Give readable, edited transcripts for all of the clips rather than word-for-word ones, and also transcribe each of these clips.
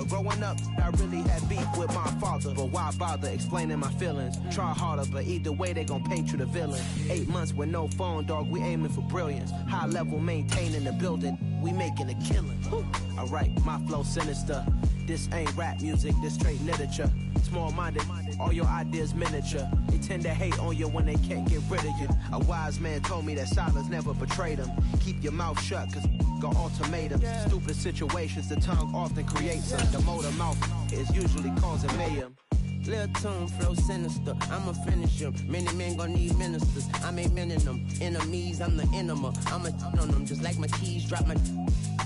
Growing up, I really had beef with my father, but why bother explaining my feelings? Try harder, but either way they gon' paint you the villain. 8 months with no phone, dog, we aiming for brilliance. High level maintaining the building, we making a killing. Alright, my flow sinister. This ain't rap music, this straight literature. Small-minded, all your ideas miniature. They tend to hate on you when they can't get rid of you. A wise man told me that silence never betrayed him. Keep your mouth shut, cause got ultimatums. Stupid situations, the tongue often creates them. The motor mouth is usually causing mayhem. Lil' tune, flow sinister, I'ma finish him. Many men gon' need ministers, I'm a men in them. Enemies, I'm the enema. I'ma on them, just like my keys, drop my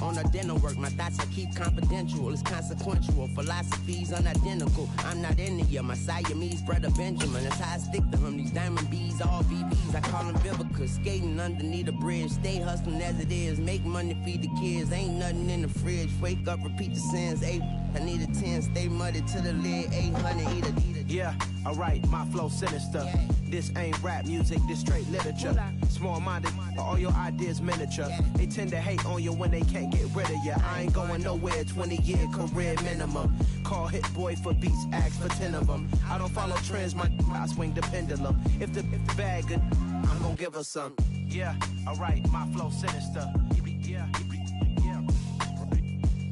on a dinner work. My thoughts I keep confidential, it's consequential. Philosophies unidentical, I'm not in ya. My Siamese brother Benjamin, that's how I stick to him. These diamond bees, all BBs, I call them Vivica. Skating underneath the bridge, stay hustling as it is. Make money, feed the kids, ain't nothing in the fridge. Wake up, repeat the sins, I need a 10, stay muddy to the lid, 800, eat a. Yeah, alright, my flow sinister. This ain't rap music, this straight literature. Small-minded, all your ideas miniature. They tend to hate on you when they can't get rid of you. I ain't going nowhere, 20-year career minimum. Call Hit Boy for beats, ask for 10 of them. I don't follow trends, I swing the pendulum. If the bag good, I'm gonna give her some. Yeah, alright, my flow sinister.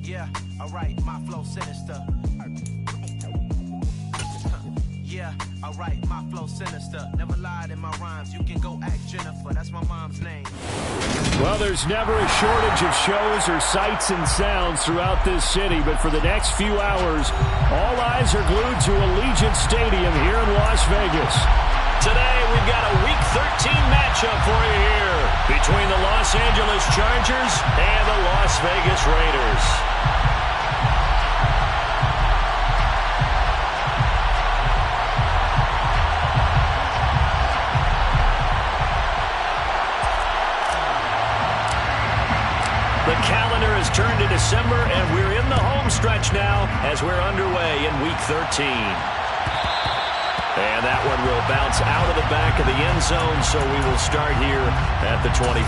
Yeah, alright, my flow sinister. Yeah, alright, my flow sinister. Never lied in my rhymes. You can go ask Jennifer, that's my mom's name. Well, there's never a shortage of shows or sights and sounds throughout this city, but for the next few hours, all eyes are glued to Allegiant Stadium here in Las Vegas. Today, we've got a Week 13 matchup for you here between the Los Angeles Chargers and the Las Vegas Raiders. The calendar has turned to December, and we're in the home stretch now as we're underway in Week 13. And that one will bounce out of the back of the end zone, so we will start here at the 25.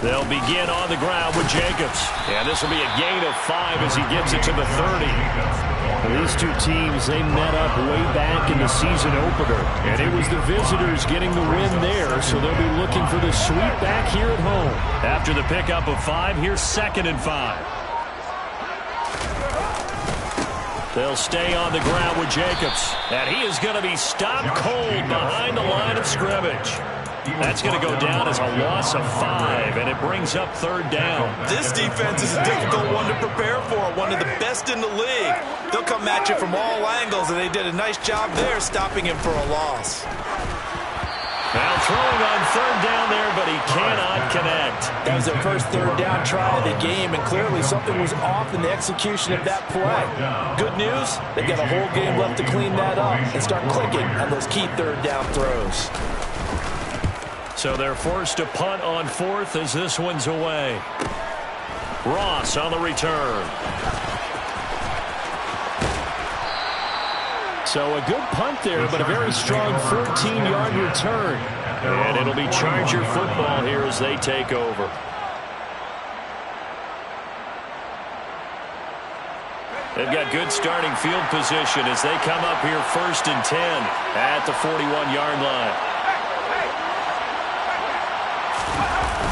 They'll begin on the ground with Jacobs. And this will be a gain of 5 as he gets it to the 30. These two teams, they met up way back in the season opener. And it was the visitors getting the win there, so they'll be looking for the sweep back here at home. After the pickup of 5, here's 2nd and 5. They'll stay on the ground with Jacobs. And he is going to be stopped cold behind the line of scrimmage. That's going to go down as a loss of 5, and it brings up 3rd down. This defense is a difficult one to prepare for, one of the best in the league. They'll come at you from all angles, and they did a nice job there stopping him for a loss. Now throwing on 3rd down there, but he cannot connect. That was their first 3rd down try of the game, and clearly something was off in the execution of that play. Good news, they've got a whole game left to clean that up and start clicking on those key 3rd down throws. So they're forced to punt on 4th as this one's away. Ross on the return. So a good punt there, but a very strong 14-yard return. And it'll be Charger football here as they take over. They've got good starting field position as they come up here 1st and 10 at the 41-yard line.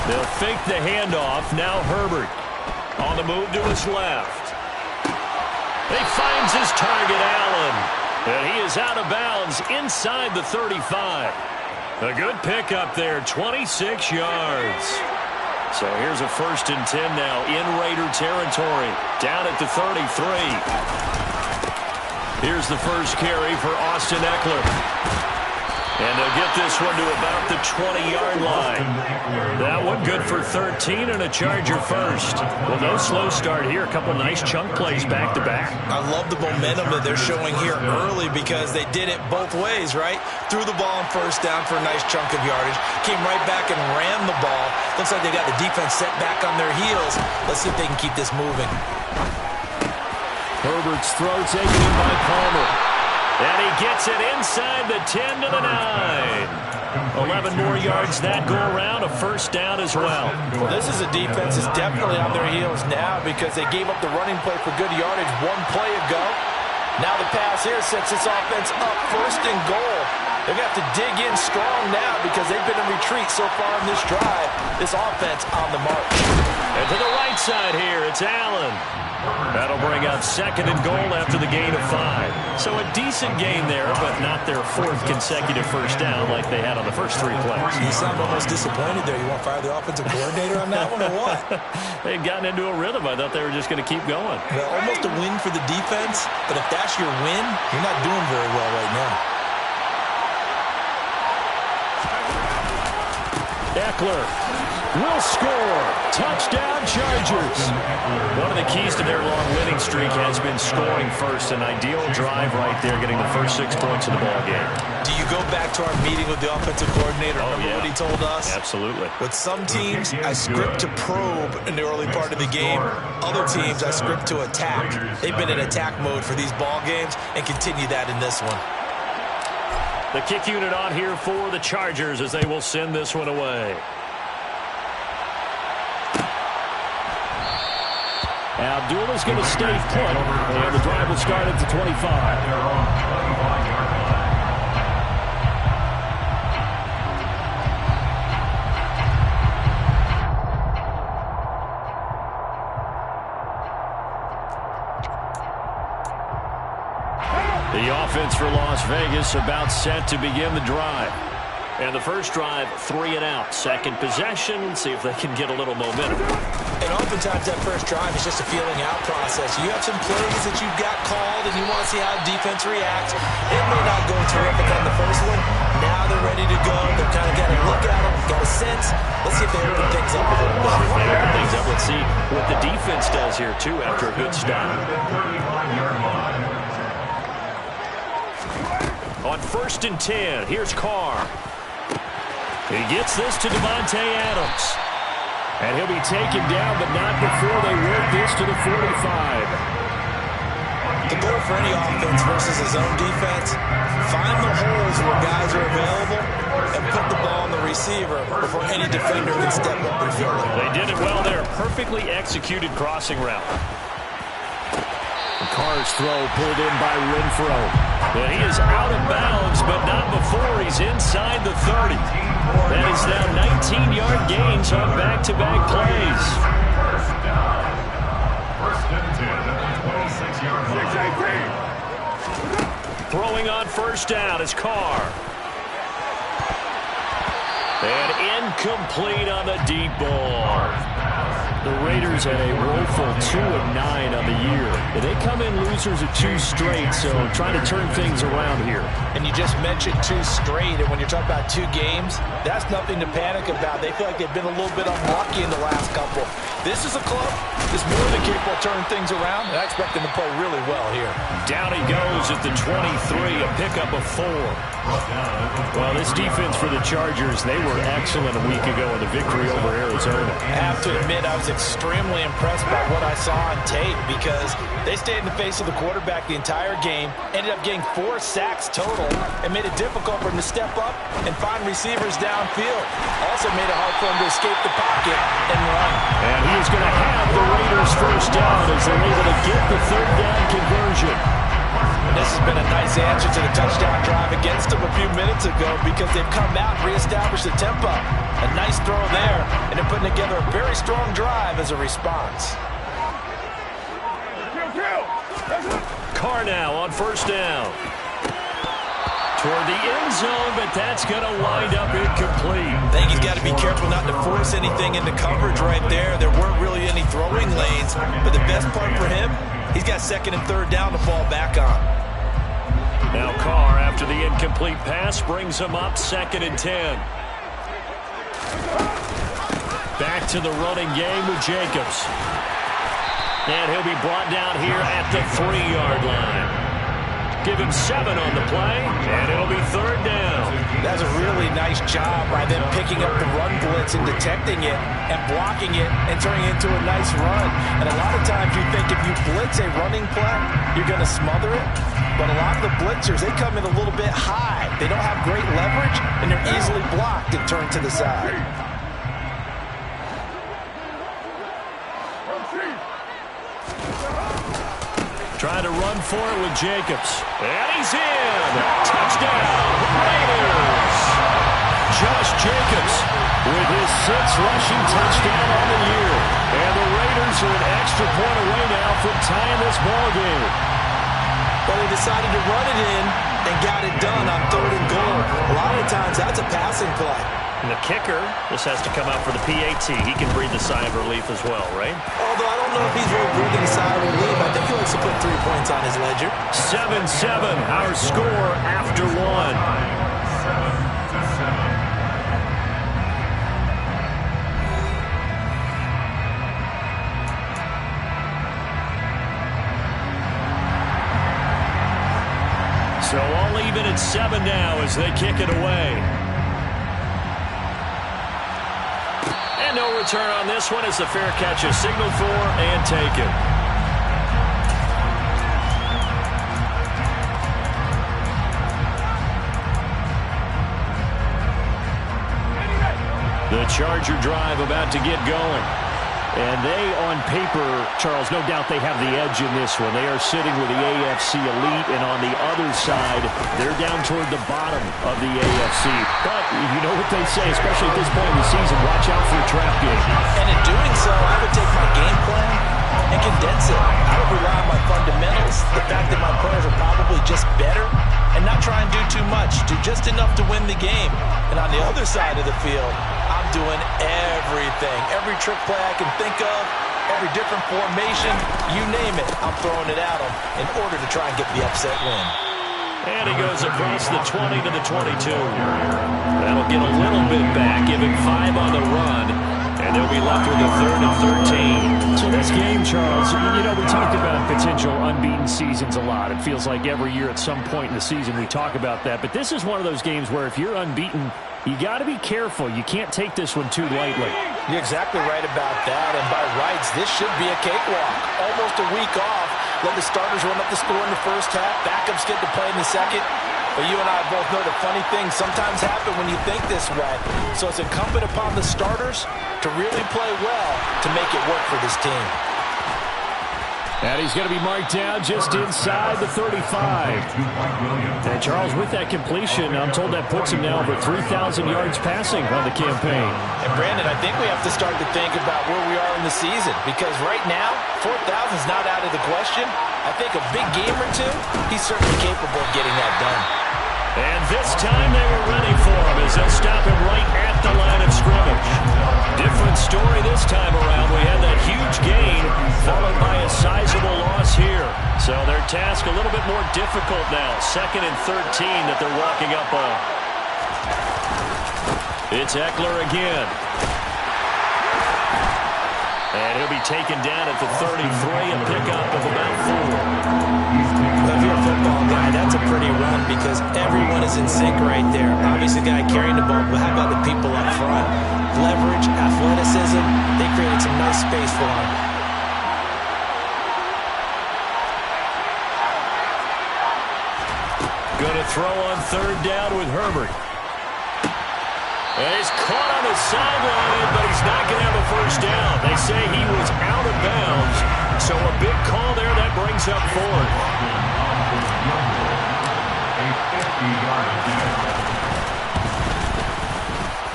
They'll fake the handoff. Now Herbert on the move to his left. He finds his target, Allen. And he is out of bounds inside the 35. A good pickup there, 26 yards. So here's a 1st and 10 now in Raider territory. Down at the 33. Here's the first carry for Austin Eckler. And they'll get this one to about the 20-yard line. That one good for 13 and a Charger first. Well, no slow start here. A couple nice chunk plays back-to-back. I love the momentum that they're showing here early because they did it both ways, right? Threw the ball on 1st down for a nice chunk of yardage. Came right back and ran the ball. Looks like they got the defense set back on their heels. Let's see if they can keep this moving. Herbert's throw taken in by Palmer. And he gets it inside the 10 to the 9. 11 more yards that go around, a first down as well. Well, this is a defense that's definitely on their heels now because they gave up the running play for good yardage one play ago. Now the pass here sets this offense up first and goal. They're going to have to dig in strong now because they've been in retreat so far in this drive. This offense on the march. And to the right side here, it's Allen. That'll bring up second and goal after the gain of 5. So a decent gain there, but not their 4th consecutive first down like they had on the first 3 plays. You sound almost disappointed there. You want to fire the offensive coordinator on that one or what? They had gotten into a rhythm. I thought they were just going to keep going. Well, almost a win for the defense, but if that's your win, you're not doing very well right now. Eckler will score. Touchdown, Chargers. One of the keys to their long winning streak has been scoring first. An ideal drive right there, getting the first 6 points of the ball game. Do you go back to our meeting with the offensive coordinator? Remember what he told us? Absolutely. With some teams, I script to probe in the early part of the game. Other teams, I script to attack. They've been in attack mode for these ball games and continue that in this one. The kick unit on here for the Chargers as they will send this one away. Abdullah's going to stay put, and the drive will start at the 25. The offense for Las Vegas about set to begin the drive. And the first drive, 3 and out. Second possession. Let's see if they can get a little momentum. And oftentimes that first drive is just a feeling out process. You have some plays that you've got called and you want to see how defense reacts. It may not go terrific on the first one. Now they're ready to go. They've kind of got to look at them, got a sense. Let's see if they open things up a little bit. They open things up. Let's see what the defense does here, too, after a good stop. On 1st and 10, here's Carr. He gets this to Davante Adams. And he'll be taken down, but not before they work this to the 45. The goal for any offense versus his own defense, find the holes where guys are available and put the ball on the receiver before any defender can step up and fill it. They did it well there. Perfectly executed crossing route. Carr's throw pulled in by Renfro. And he is out of bounds, but not before he's inside the 30. That is now 19-yard gains on back-to-back plays. Throwing on first down is Carr. And incomplete on the deep ball. The Raiders had a woeful 2-9 on the year. They come in losers of 2 straight, so trying to turn things around here. And you just mentioned 2 straight, and when you're talking about 2 games, that's nothing to panic about. They feel like they've been a little bit unlucky in the last couple. This is a club that's more than capable of turning things around, and I expect them to play really well here. Down he goes at the 23, a pickup of 4. Well, this defense for the Chargers, they were excellent a week ago in the victory over Arizona. I have to admit, I was extremely impressed by what I saw on tape because they stayed in the face of the quarterback the entire game, ended up getting 4 sacks total, and made it difficult for him to step up and find receivers downfield. Also made it hard for him to escape the pocket and run. And he is going to have the Raiders first down as they're able to get the 3rd down conversion. This has been a nice answer to the touchdown drive against them a few minutes ago because they've come out and reestablished the tempo. A nice throw there, and they're putting together a very strong drive as a response. Carr now on first down. Toward the end zone, but that's going to wind up incomplete. I think he's got to be careful not to force anything into coverage right there. There weren't really any throwing lanes, but the best part for him, he's got 2nd and 3rd down to fall back on. Now Carr, after the incomplete pass, brings him up 2nd and 10. Back to the running game with Jacobs. And he'll be brought down here at the 3-yard line. Give him 7 on the play, and it'll be 3rd down. does a really nice job by them picking up the run blitz and detecting it and blocking it and turning it into a nice run. And a lot of times you think if you blitz a running play, you're going to smother it. But a lot of the blitzers, they come in a little bit high. They don't have great leverage, and they're easily blocked and turned to the side. Trying to run for it with Jacobs. And he's in. Touchdown, Raiders. Josh Jacobs with his 6th rushing touchdown on the year. And the Raiders are an extra point away now from tying this ball game. But he decided to run it in and got it done on 3rd and goal. A lot of times that's a passing play. And the kicker, this has to come out for the PAT. He can breathe a sigh of relief as well, right? Although I don't know if he's really breathing a sigh of relief. I think he likes to put 3 points on his ledger. 7-7, our score after 1. So all even at 7 now as they kick it away. And no return on this one as the fair catch is signaled for and taken. The Charger drive about to get going. And they, on paper, Charles, no doubt they have the edge in this one. They are sitting with the AFC elite, and on the other side, they're down toward the bottom of the AFC. But you know what they say, especially at this point in the season, watch out for a trap game. And in doing so, I would take my game plan and condense it. I would rely on my fundamentals, the fact that my players are probably just better, and not try and do too much, do just enough to win the game. And on the other side of the field, I'm doing everything. Every trick play I can think of, every different formation, you name it, I'm throwing it at them in order to try and get the upset win. And he goes across the 20 to the 22. That'll get a little bit back, give it 5 on the run, and they'll be left with a 3rd and 13. So this game, Charles, you know, we talked about potential unbeaten seasons a lot. It feels like every year at some point in the season we talk about that. But this is one of those games where if you're unbeaten, you got to be careful. You can't take this one too lightly. You're exactly right about that. And by rights, this should be a cakewalk. Almost a week off. Let the starters run up the score in the first half. Backups get to play in the second. But you and I both know the funny things sometimes happen when you think this way. So it's incumbent upon the starters to really play well to make it work for this team. And he's going to be marked down just inside the 35. And Charles, with that completion, I'm told that puts him now over 3,000 yards passing on the campaign. And Brandon, I think we have to start to think about where we are in the season. Because right now, 4,000 is not out of the question. I think a big game or two, he's certainly capable of getting that done. And this time they were ready for him as they'll stop him right at the line of scrimmage. Different story this time around. We had that huge gain followed by a sizable loss here. So their task a little bit more difficult now. 2nd and 13 that they're walking up on. It's Eckler again. And he'll be taken down at the 33, a pickup of about 4. Well, if you're a football guy, that's a pretty run because everyone is in sync right there. Obviously, the guy carrying the ball, but how about the people up front? Leverage, athleticism, they created some nice space for him. Going to throw on 3rd down with Herbert. And he's caught on the sideline, but he's not going to have a first down. They say he was out of bounds, so a big call there that brings up 4th.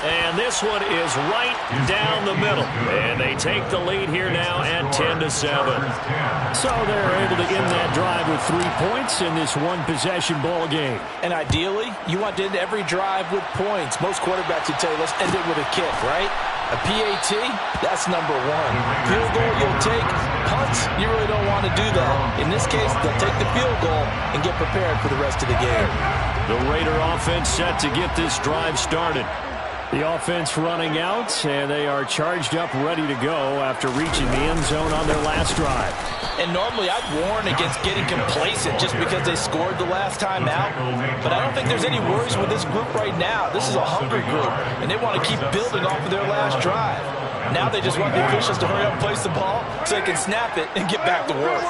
And this one is right down the middle. And they take the lead here now at 10-7. So they're able to end that drive with 3 points in this one-possession ball game. And ideally, you want to end every drive with points. Most quarterbacks would tell you, let's end it with a kick, right? A PAT, that's number 1. Field goal you'll take. Punts, you really don't want to do that. In this case, they'll take the field goal and get prepared for the rest of the game. The Raider offense set to get this drive started. The offense running out, and they are charged up, ready to go after reaching the end zone on their last drive. And normally I'd warn against getting complacent just because they scored the last time out. But I don't think there's any worries with this group right now. This is a hungry group, and they want to keep building off of their last drive. Now they just want the officials to hurry up and place the ball so they can snap it and get back to work.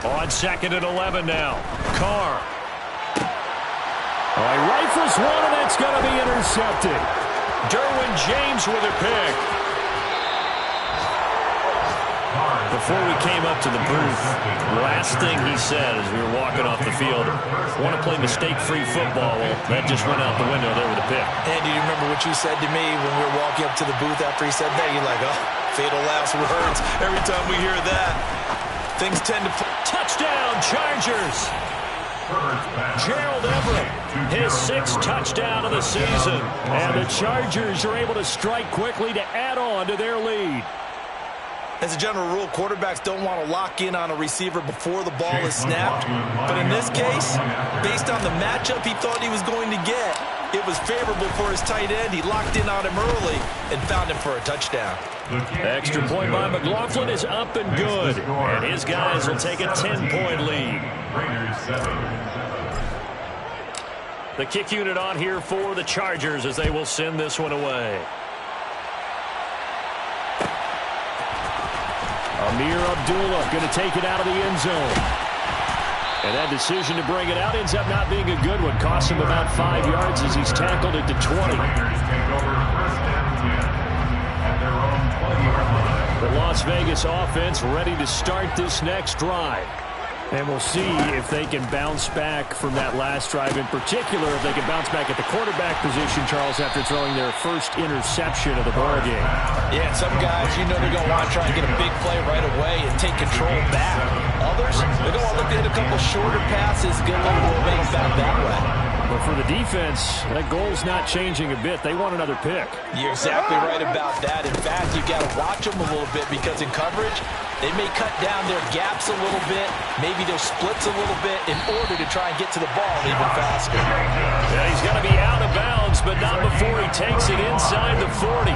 On 2nd and 11 now. Carr. He rifles one, and that's going to be intercepted. Derwin James with a pick. Before we came up to the booth, the last thing he said as we were walking off the field, want to play mistake-free football. Well, that just went out the window there with a pick. And do you remember what you said to me when we were walking up to the booth after he said that? You're like, oh, fatal last words. Every time we hear that, things tend to... Touchdown, Chargers! Gerald Everett, his 6th touchdown of the season. And the Chargers are able to strike quickly to add on to their lead. As a general rule, quarterbacks don't want to lock in on a receiver before the ball is snapped. But in this case, based on the matchup he thought he was going to get, it was favorable for his tight end. He locked in on him early and found him for a touchdown. Extra point by McLaughlin is up and good. And his guys will take a 10-point lead. The kick unit on here for the Chargers as they will send this one away. Amir Abdullah going to take it out of the end zone. And that decision to bring it out ends up not being a good one. Costs him about 5 yards as he's tackled it to 20. The Las Vegas offense ready to start this next drive. And we'll see if they can bounce back from that last drive. In particular, if they can bounce back at the quarterback position, Charles, after throwing their first interception of the ball game. Yeah, some guys, you know they're going to want to try and get a big play right away and take control back. Others, they're going to look to hit a couple shorter passes, get a little momentum back that way. But for the defense, that goal's not changing a bit. They want another pick. You're exactly right about that. In fact, you've got to watch them a little bit because in coverage, they may cut down their gaps a little bit, maybe their splits a little bit in order to try and get to the ball even faster. Yeah, he's going to be out of bounds, but not before he takes it inside the 40.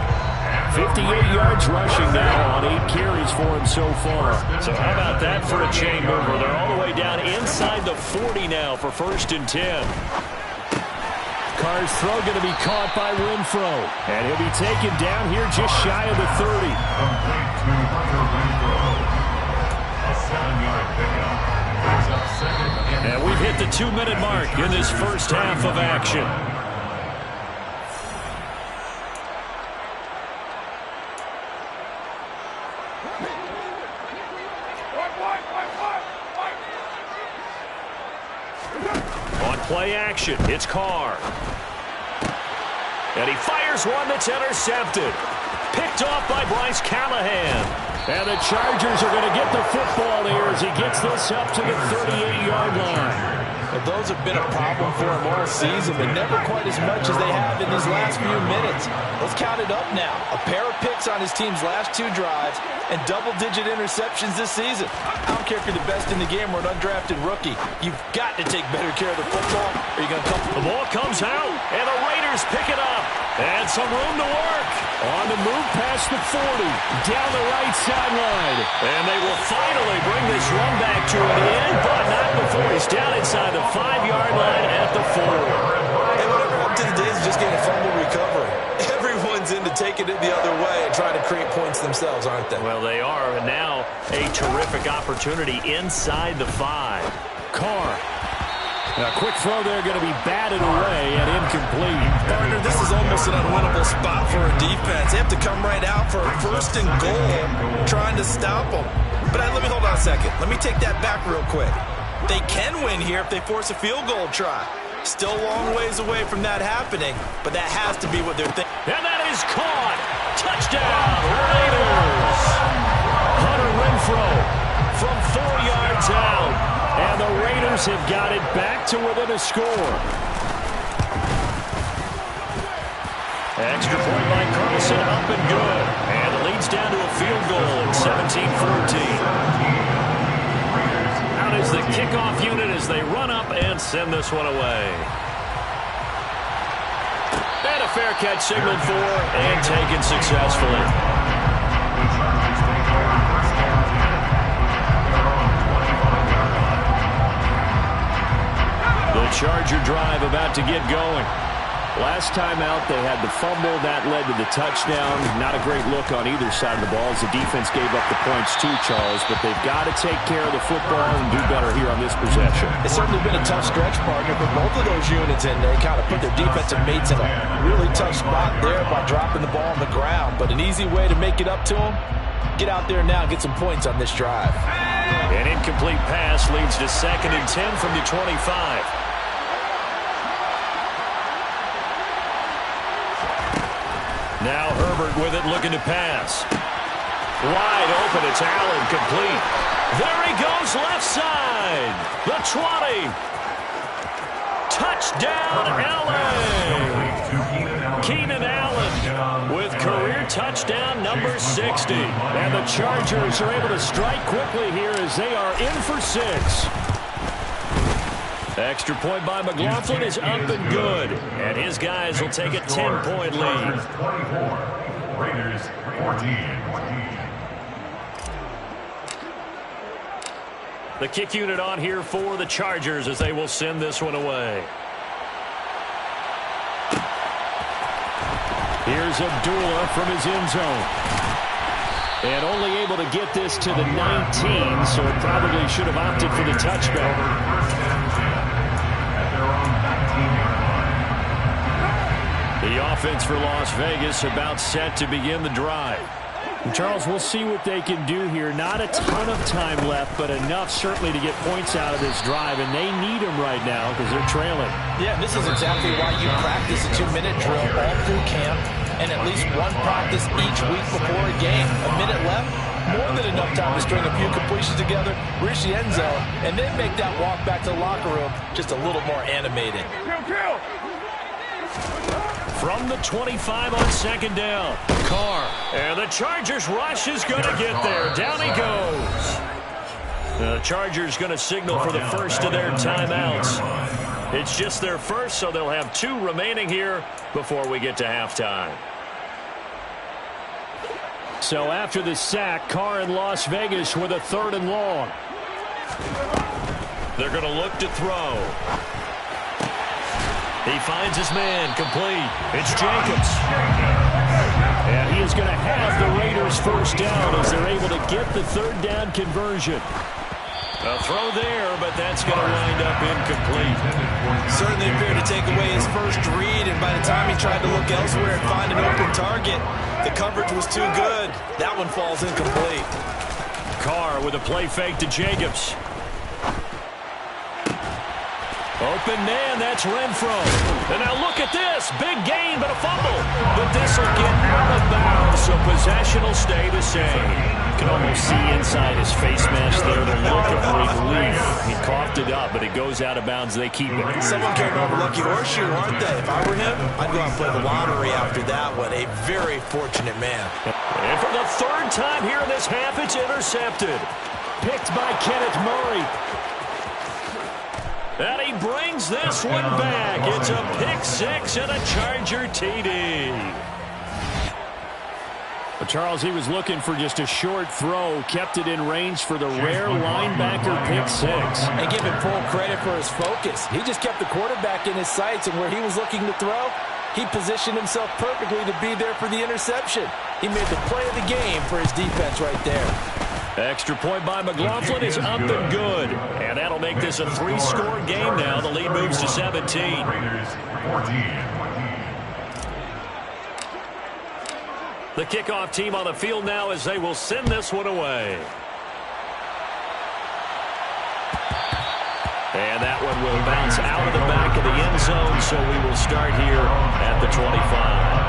58 yards rushing now on 8 carries for him so far. So how about that for a chain mover? They're all the way down inside the 40 now for 1st and 10. Carr's throw going to be caught by Renfro. And he'll be taken down here just shy of the 30. And we've hit the 2-minute mark in this first half of action. On play action, it's Carr. And he fires one that's intercepted. Picked off by Bryce Callahan. And the Chargers are going to get the football here as he gets this up to the 38-yard line. Well, those have been a problem for him all season, but never quite as much as they have in these last few minutes. Let's count it up now. A pair of picks on his team's last 2 drives and double-digit interceptions this season. I don't care if you're the best in the game or an undrafted rookie. You've got to take better care of the football or you're going to come. The ball comes out, and the Raiders pick it up. And some room to work. On the move past the 40. Down the right sideline. And they will finally bring this run back to an end, but not before he's down inside the 5-yard line at the 4. Hey, whatever happened to the days of just getting a fumble recovery? Everyone's into taking it the other way and trying to create points themselves, aren't they? Well, they are. And now a terrific opportunity inside the 5. Carr. A quick throw there going to be batted away and incomplete. Partner, this is almost an unwinnable spot for a defense. They have to come right out for a 1st and goal, trying to stop them. But let me hold on a second. Let me take that back real quick. They can win here if they force a field goal try. Still a long ways away from that happening, but that has to be what they're thinking. And that is caught. Touchdown, Raiders. Hunter Renfro from 4 yards out. And the Raiders have got it back to within a score. Extra point by Carlson, up and good. And it leads down to a field goal at 17-14. Out is the kickoff unit as they run up and send this one away. And a fair catch signaled for and taken successfully. The Charger drive about to get going. Last time out, they had the fumble. That led to the touchdown. Not a great look on either side of the ball as the defense gave up the points too, Charles. But they've got to take care of the football and do better here on this possession. It's certainly been a tough stretch, partner, but both of those units in there kind of put their defensive mates in a really tough spot there by dropping the ball on the ground. But an easy way to make it up to them, get out there now and get some points on this drive. An incomplete pass leads to 2nd and 10 from the 25. Now Herbert with it, looking to pass. Wide open, it's Allen, complete. There he goes, left side. The 20. Touchdown, Allen. Keenan Allen with career touchdown number 60. And the Chargers are able to strike quickly here as they are in for 6. Extra point by McLaughlin is up and good. And his guys will take a 10-point lead. Raiders 14. The kick unit on here for the Chargers as they will send this one away. Here's Abdullah from his end zone. And only able to get this to the 19, so it probably should have opted for the touchback. The offense for Las Vegas about set to begin the drive. Charles, we'll see what they can do here. Not a ton of time left, but enough certainly to get points out of this drive, and they need them right now because they're trailing. Yeah, this is exactly why you practice a 2-minute drill all through camp and at least one practice each week before a game. A minute left, more than enough time to string a few completions together, reach the end zone, and then make that walk back to the locker room just a little more animated. From the 25 on 2nd down. Carr. And the Chargers rush is going to get there. Down he goes. The Chargers going to signal for the first of their timeouts. It's just their first, so they'll have 2 remaining here before we get to halftime. So after the sack, Carr in Las Vegas with a 3rd and long. They're going to look to throw. He finds his man, complete. It's Jacobs. And he is going to have the Raiders first down as they're able to get the 3rd down conversion. A throw there, but that's going to wind up incomplete. Certainly appeared to take away his first read, and by the time he tried to look elsewhere and find an open target, the coverage was too good. That one falls incomplete. Carr with a play fake to Jacobs. Open man, that's Renfro. And now look at this. Big gain, but a fumble. But this will get out of bounds, so possession will stay the same. You can almost see inside his face mask there the look of relief. He coughed it up, but it goes out of bounds. They keep it. Someone came over Lucky Horseshoe, aren't they? If I were him, I'd go out and play the lottery after that one. A very fortunate man. And for the 3rd time here in this half, it's intercepted. Picked by Kenneth Murray. And he brings this one back. It's a pick 6 and a Charger TD. But Charles, he was looking for just a short throw, kept it in range for the rare linebacker pick 6. And give him full credit for his focus. He just kept the quarterback in his sights, and where he was looking to throw, he positioned himself perfectly to be there for the interception. He made the play of the game for his defense right there. Extra point by McLaughlin is up and good. And that'll make this a 3-score game now. The lead moves to 17. Raiders 14. The kickoff team on the field now as they will send this one away. And that one will bounce out of the back of the end zone, so we will start here at the 25.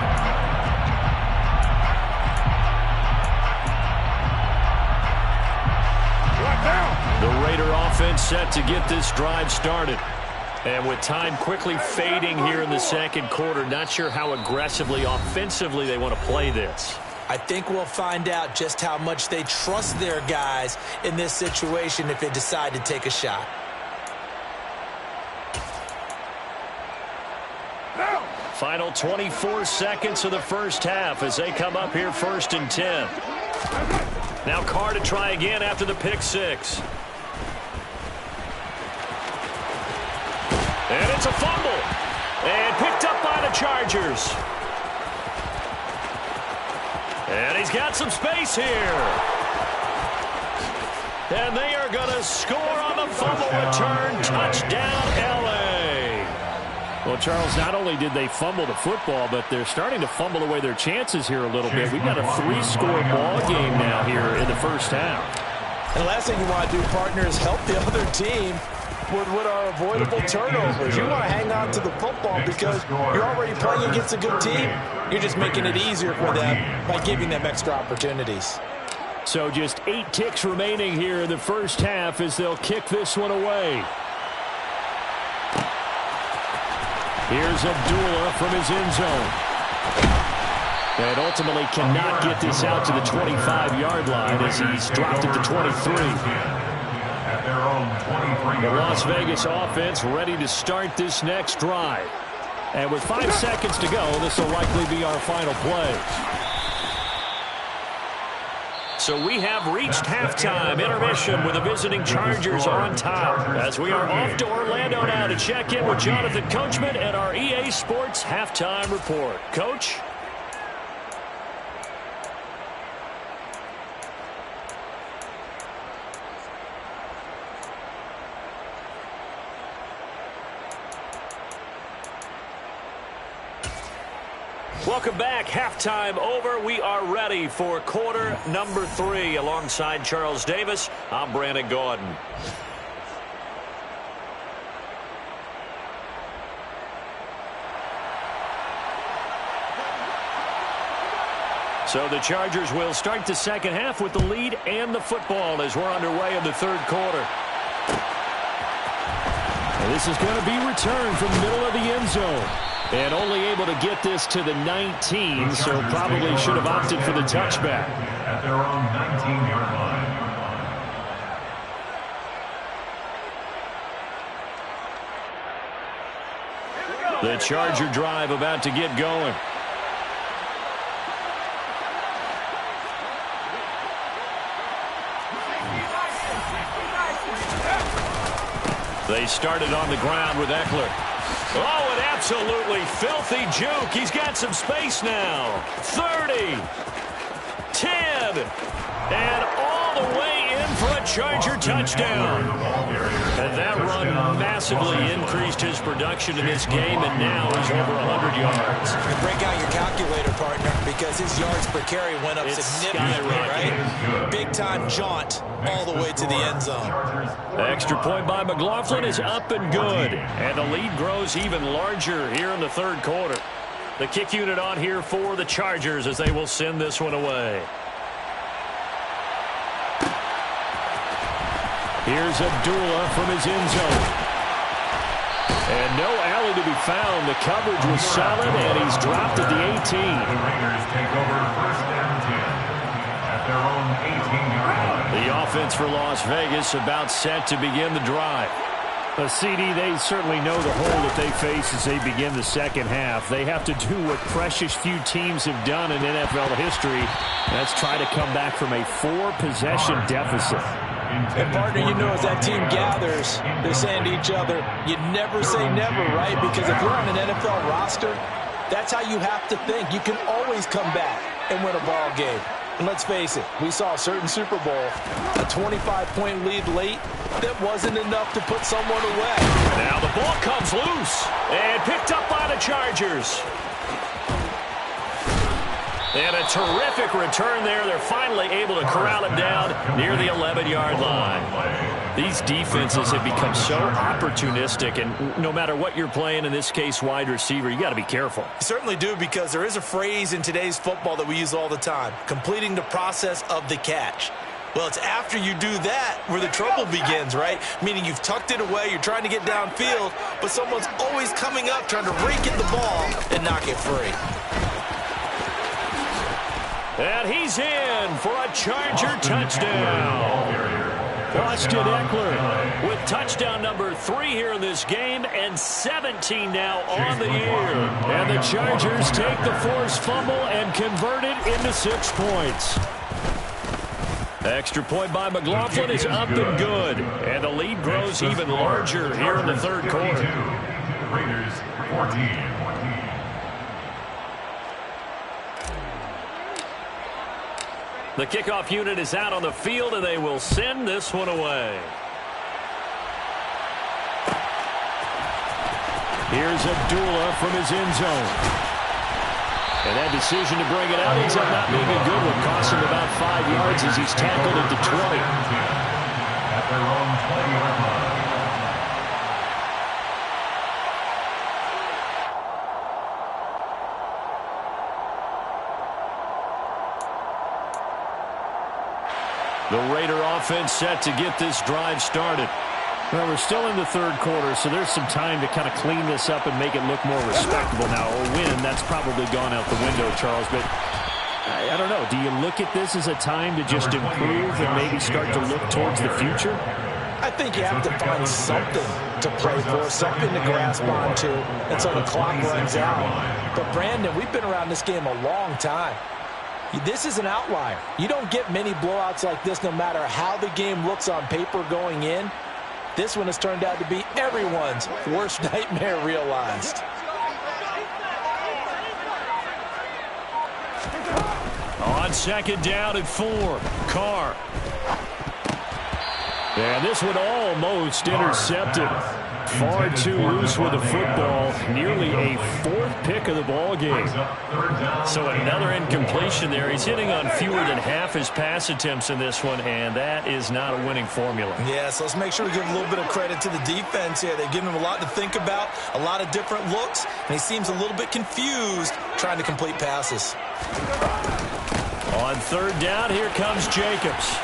The Raider offense set to get this drive started. And with time quickly fading here in the 2nd quarter, not sure how aggressively, offensively they want to play this. I think we'll find out just how much they trust their guys in this situation if they decide to take a shot. Final 24 seconds of the first half as they come up here 1st and 10. Now Carr to try again after the pick six. And it's a fumble. And picked up by the Chargers. And he's got some space here. And they are going to score on the fumble return. Touchdown, L.A. Well, Charles, not only did they fumble the football, but they're starting to fumble away their chances here a little bit. We've got a 3-score ball game now here in the first half. And the last thing you want to do, partner, is help the other team with what are avoidable turnovers. You want to hang on to the football because you're already playing against a good team. You're just making it easier for them by giving them extra opportunities. So just 8 ticks remaining here in the first half as they'll kick this one away. Here's Abdullah from his end zone. And ultimately cannot get this out to the 25-yard line as he's dropped at the 23. The Las Vegas offense ready to start this next drive. And with 5 seconds to go, this will likely be our final play. So we have reached halftime intermission with the visiting Chargers on top as we are off to Orlando now to check in with Jonathan Coachman and our EA Sports Halftime Report. Coach? Welcome back. Halftime over. We are ready for quarter number 3. Alongside Charles Davis, I'm Brandon Gaudin. So the Chargers will start the second half with the lead and the football as we're underway in the third quarter. And this is going to be returned from the middle of the end zone. And only able to get this to the 19, so probably should have opted for the touchback. At their own 19-yard line. The Charger drive about to get going. They started on the ground with Eckler. Oh, an absolutely filthy juke. He's got some space now. 30, 10, and all the way in for a Charger touchdown. And that run massively increased his production in this game, and now he's over 100 yards. You break out your calculator, partner, because his yards per carry went up significantly, right? Big-time jaunt all the way to the end zone. The extra point by McLaughlin is up and good, and the lead grows even larger here in the third quarter. The kick unit on here for the Chargers as they will send this one away. Here's Abdullah from his end zone. And no alley to be found. The coverage was solid, and he's dropped at the 18. The Raiders take over 1st and 10 at their own 18-yard line. The offense for Las Vegas about set to begin the drive. CD, they certainly know the hole that they face as they begin the second half. They have to do what precious few teams have done in NFL history. That's try to come back from a 4-possession deficit. And, partner, you know, as that team gathers, they're saying to each other, you never say never, right? Because if you're on an NFL roster, that's how you have to think. You can always come back and win a ball game. And let's face it, we saw a certain Super Bowl, a 25-point lead late that wasn't enough to put someone away. Now the ball comes loose and picked up by the Chargers. And a terrific return there. They're finally able to corral it down near the 11-yard line. These defenses have become so opportunistic, and no matter what you're playing, in this case wide receiver, you got to be careful. You certainly do, because there is a phrase in today's football that we use all the time, completing the process of the catch. Well, it's after you do that where the trouble begins, right? Meaning you've tucked it away, you're trying to get downfield, but someone's always coming up trying to rake at the ball and knock it free. And he's in for a Charger touchdown. Austin Eckler with touchdown number 3 here in this game and 17 now on the year. And the Chargers take the forced fumble and convert it into 6 points. Extra point by McLaughlin is up and good. And the lead grows even larger here in the third quarter. Raiders 14. The kickoff unit is out on the field, and they will send this one away. Here's Abdullah from his end zone. And that decision to bring it out ends up not being a good one. Cost him about 5 yards as he's tackled at the 20. At their own 20-yard line. The Raider offense set to get this drive started. Well, we're still in the third quarter, so there's some time to kind of clean this up and make it look more respectable now. A win, that's probably gone out the window, Charles. But I don't know. Do you look at this as a time to just improve and maybe start to look towards the future? I think you have to find something to play for, something to grasp onto until the clock runs out. But, Brandon, we've been around this game a long time. This is an outlier. You don't get many blowouts like this no matter how the game looks on paper going in. This one has turned out to be everyone's worst nightmare realized. On second down and 4, Carr. And this one almost intercepted. Far too loose with the football. Nearly a 4th pick of the ball game. So another incompletion there. He's hitting on fewer than half his pass attempts in this one, and that is not a winning formula. Yeah, so let's make sure we give a little bit of credit to the defense here. They've given him a lot to think about, a lot of different looks, and he seems a little bit confused trying to complete passes. On third down, here comes Jacobs.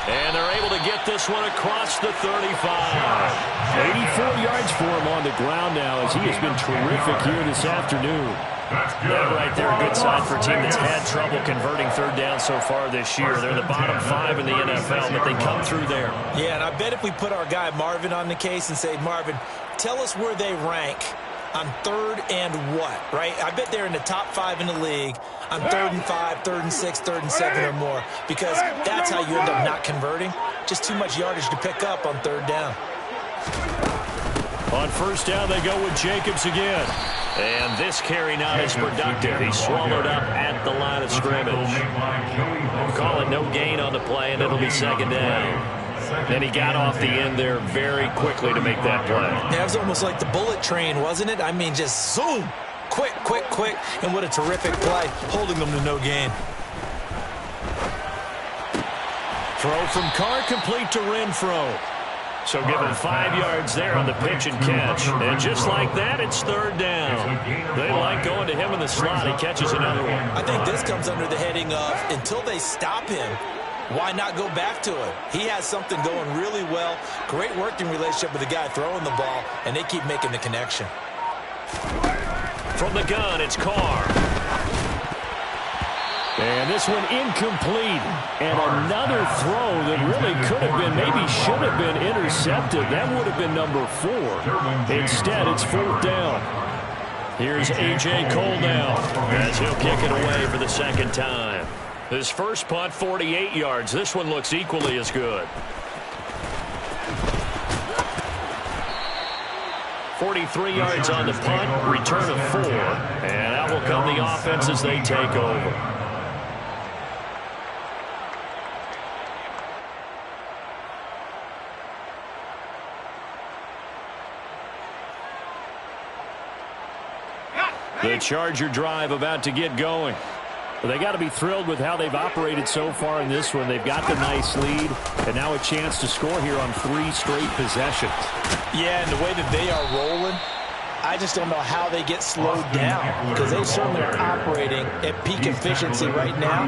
And they're able to get this one across the 35. 84 yards for him on the ground now as he has been terrific here this afternoon. That right there, a good sign for a team that's had trouble converting third down so far this year. They're the bottom 5 in the NFL, but they come through there. Yeah, and I bet if we put our guy Marvin on the case and say, Marvin, tell us where they rank on third and what, right? I bet they're in the top 5 in the league on 3rd and 5, 3rd and 6, 3rd and 7 or more, because that's how you end up not converting. Just too much yardage to pick up on third down. On first down, they go with Jacobs again. And this carry not as productive. He's swallowed up at the line of scrimmage. We'll call it no gain on the play, and it'll be second down. And he got off the end there very quickly to make that play. Yeah, it was almost like the bullet train, wasn't it? I mean, just zoom. Quick, quick, quick. And what a terrific play, holding them to no gain. Throw from Carr complete to Renfro. So give him 5 yards there on the pitch and catch. And just like that, it's third down. They like going to him in the slot. He catches another one. I think this comes under the heading of until they stop him, why not go back to him? He has something going really well. Great working relationship with the guy throwing the ball, and they keep making the connection. From the gun, it's Carr. And this one incomplete. And another throw that really could have been, maybe should have been intercepted. That would have been number 4. Instead, it's 4th down. Here's A.J. Cole now as he'll kick it away for the second time. His first punt, 48 yards. This one looks equally as good. 43 yards on the punt, return of 4. And out will come the offense as they take over. The Charger drive about to get going. Well, they got to be thrilled with how they've operated so far in this one. They've got the nice lead, and now a chance to score here on 3 straight possessions. Yeah, and the way that they are rolling, I just don't know how they get slowed down, because they certainly are operating at peak efficiency right now.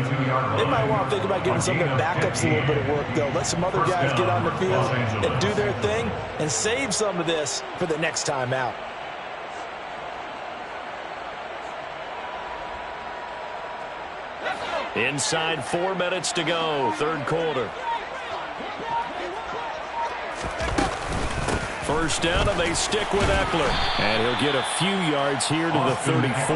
They might want to think about giving some of their backups a little bit of work, though. Let some other guys get on the field and do their thing and save some of this for the next time out. Inside 4 minutes to go, third quarter. First down, and they stick with Eckler. And he'll get a few yards here to the 34.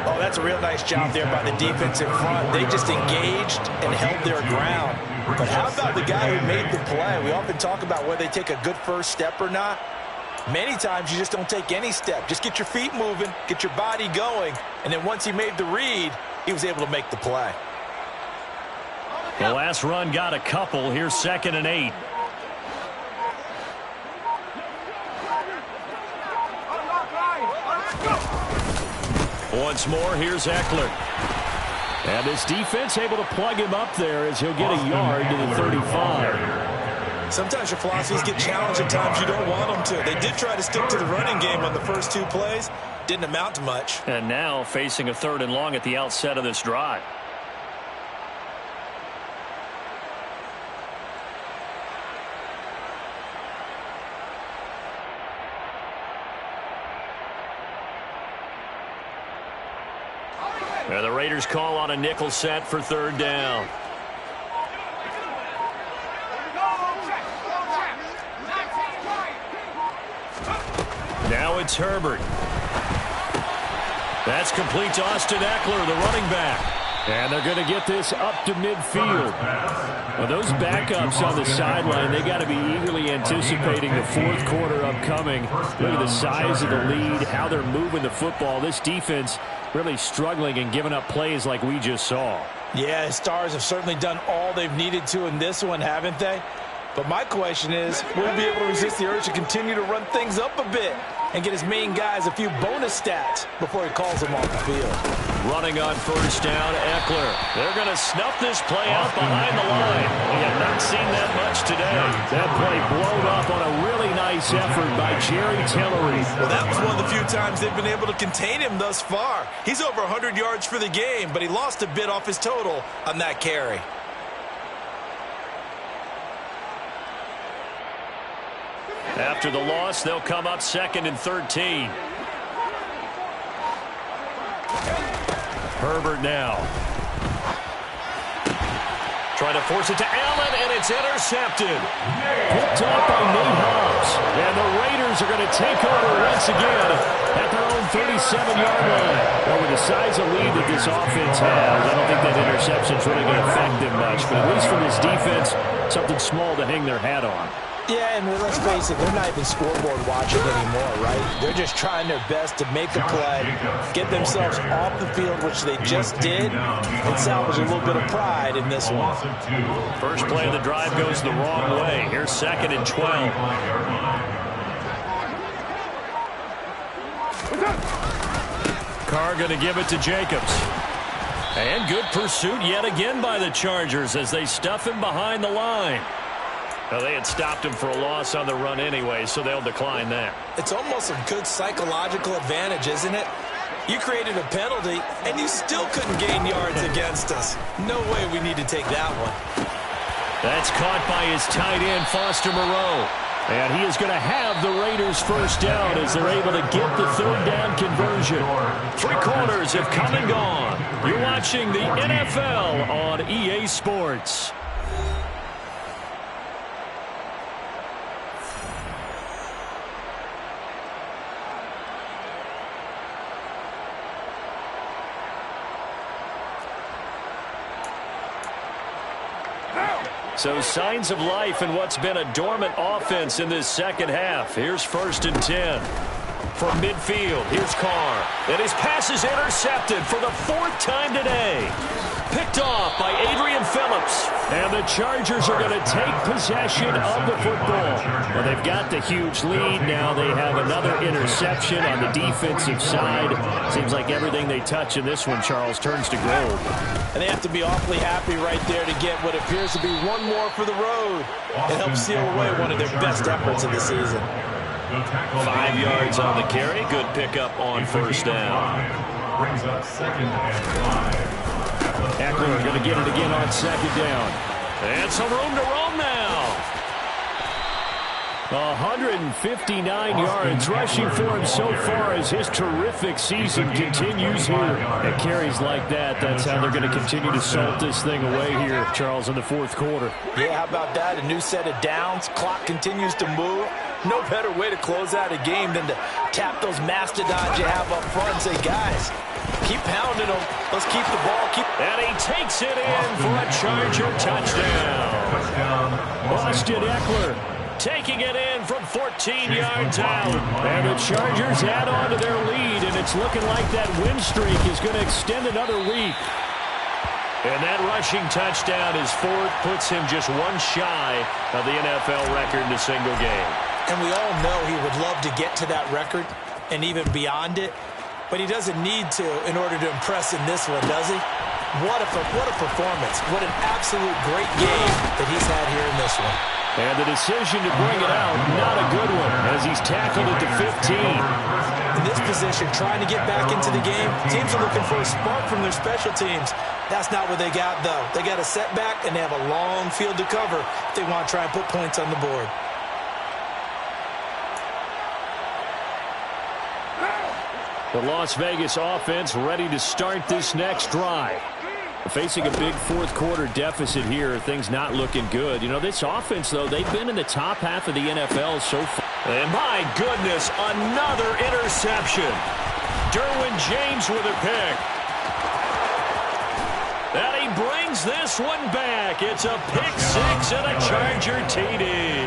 Oh, that's a real nice job there by the defense in front. They just engaged and held their ground. But how about the guy who made the play? We often talk about whether they take a good first step or not. Many times you just don't take any step. Just get your feet moving, get your body going, and then once he made the read, he was able to make the play. The last run got a couple. Here's 2nd and 8. Once more, here's Eckler. And this defense able to plug him up there as he'll get a yard to the 35. Sometimes your philosophies get challenged at times you don't want them to. They did try to stick to the running game on the first 2 plays. Didn't amount to much. And now facing a 3rd and long at the outset of this drive. And the Raiders call on a nickel set for 3rd down. Now it's Herbert. That's complete to Austin Eckler, the running back. And they're going to get this up to midfield. Well, those backups on the sideline, they got to be eagerly anticipating the 4th quarter upcoming. Look at the size of the lead, how they're moving the football. This defense really struggling and giving up plays like we just saw. Yeah, Stars have certainly done all they've needed to in this one, haven't they? But my question is, will he be able to resist the urge to continue to run things up a bit and get his main guys a few bonus stats before he calls them off the field? Running on 1st down, Eckler. They're going to snuff this play out behind the line. We have not seen that much today. That play blown up on a really nice effort by Jerry Tillery. Well, that was one of the few times they've been able to contain him thus far. He's over 100 yards for the game, but he lost a bit off his total on that carry. After the loss, they'll come up 2nd and 13. Herbert now. Trying to force it to Allen, and it's intercepted. Picked up by Nate Hobbs. And the Raiders are going to take over once again at their own 37-yard line. Well, with the size of lead that this offense has, I don't think that interception's really going to affect them much. But at least for this defense, something small to hang their hat on. Yeah, and let's face it, they're not even scoreboard watching anymore, right? They're just trying their best to make a play, get themselves off the field, which they just did, and salvage a little bit of pride in this one. First play of the drive goes the wrong way. Here's 2nd and 12. Carr going to give it to Jacobs. And good pursuit yet again by the Chargers as they stuff him behind the line. Well, they had stopped him for a loss on the run anyway, so they'll decline that. It's almost a good psychological advantage, isn't it? You created a penalty, and you still couldn't gain yards against us. No way we need to take that one. That's caught by his tight end, Foster Moreau. And he is going to have the Raiders first down as they're able to get the 3rd down conversion. 3 quarters have come and gone. You're watching the NFL on EA Sports. So signs of life in what's been a dormant offense in this 2nd half. Here's 1st and 10. From midfield, here's Carr. And his pass is intercepted for the 4th time today. Picked off by Adrian Phillips. And the Chargers are going to take possession of the football. Well, they've got the huge lead. Now they have another interception on the defensive side. Seems like everything they touch in this one, Charles, turns to gold. And they have to be awfully happy right there to get what appears to be one more for the road. It helps seal away one of their best efforts of the season. 5 yards on the carry. Good pickup on 1st down. Brings up 2nd and 5. Eckler going to get it again on 2nd down. And some room to roam now. 159 yards rushing for him so far as his terrific season continues here. And carries like that, that's how they're going to continue to salt this thing away here, Charles, in the fourth quarter. Yeah, how about that? A new set of downs. Clock continues to move. No better way to close out a game than to tap those mastodons you have up front and say, guys, keep pounding them. Let's keep the ball. And he takes it in for a Charger touchdown. Austin Eckler taking it in from 14 yards out. And the Chargers add on to their lead, and it's looking like that win streak is going to extend another week. And that rushing touchdown is fourth, puts him just one shy of the NFL record in a single game. And we all know he would love to get to that record and even beyond it, but he doesn't need to in order to impress in this one, does he? What a performance. What an absolute great game that he's had here in this one. And the decision to bring it out, not a good one, as he's tackled at the 15. In this position, trying to get back into the game, teams are looking for a spark from their special teams. That's not what they got, though. They got a setback, and they have a long field to cover if they want to try and put points on the board. The Las Vegas offense ready to start this next drive. Facing a big fourth quarter deficit here, things not looking good. You know, this offense, though, they've been in the top half of the NFL so far. And my goodness, another interception. Derwin James with a pick. And he brings this one back. It's a pick six and a Charger TD.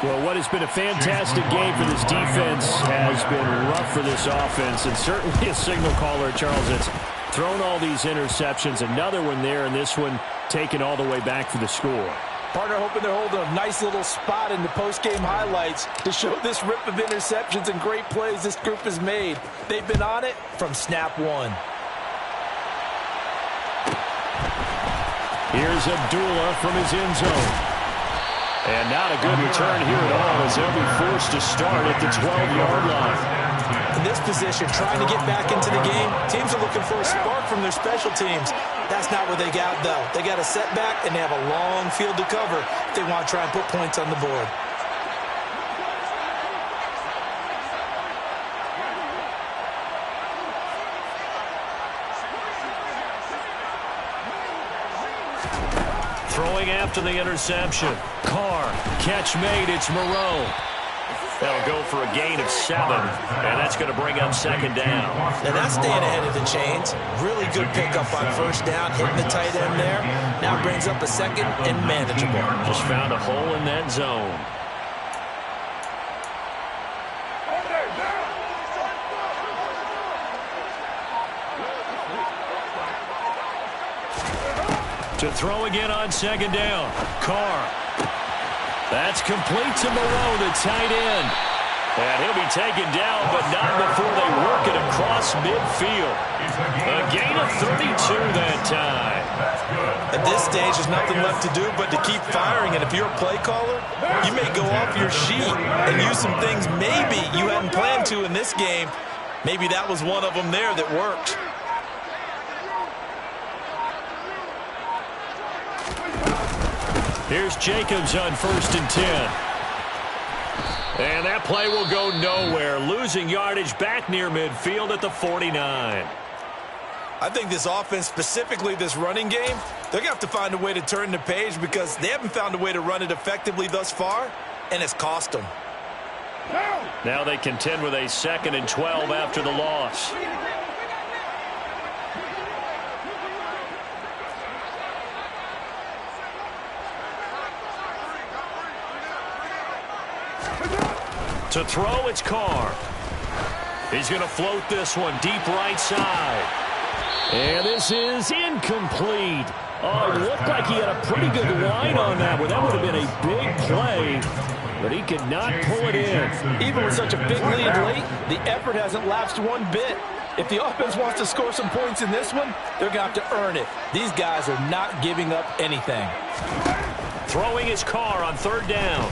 Well, what has been a fantastic game for this defense has been rough for this offense, and certainly a signal caller, Charles, that's thrown all these interceptions. Another one there, and this one taken all the way back for the score. Partner hoping they're holding a nice little spot in the post-game highlights to show this rip of interceptions and great plays this group has made. They've been on it from snap one. Here's Abdullah from his end zone. And not a good return here at all as they'll be forced to start at the 12-yard line. In this position, trying to get back into the game, teams are looking for a spark from their special teams. That's not what they got, though. They got a setback, and they have a long field to cover if they want to try and put points on the board. Throwing after the interception. Carr, catch made, it's Moreau. That'll go for a gain of 7, and that's going to bring up second down. Now that's staying ahead of the chains. Really good pickup on first down, hitting the tight end there. Now brings up a second and manageable. Just found a hole in that zone. To throw again on second down. Carr. That's complete to Moreau, the tight end. And he'll be taken down, but not before they work it across midfield. A gain of 32 that time. At this stage, there's nothing left to do but to keep firing. And if you're a play caller, you may go off your sheet and use some things maybe you hadn't planned to in this game. Maybe that was one of them there that worked. Here's Jacobs on 1st and 10. And that play will go nowhere. Losing yardage back near midfield at the 49. I think this offense, specifically this running game, they're going to have to find a way to turn the page because they haven't found a way to run it effectively thus far, and it's cost them. Now they contend with a 2nd and 12 after the loss. To throw, it's Carr. He's going to float this one deep right side. And this is incomplete. Oh, it looked like he had a pretty good line on that one. That would have been a big play, but he could not pull it in. Even with such a big lead late, the effort hasn't lapsed one bit. If the offense wants to score some points in this one, they're going to have to earn it. These guys are not giving up anything. Throwing his Carr on 3rd down.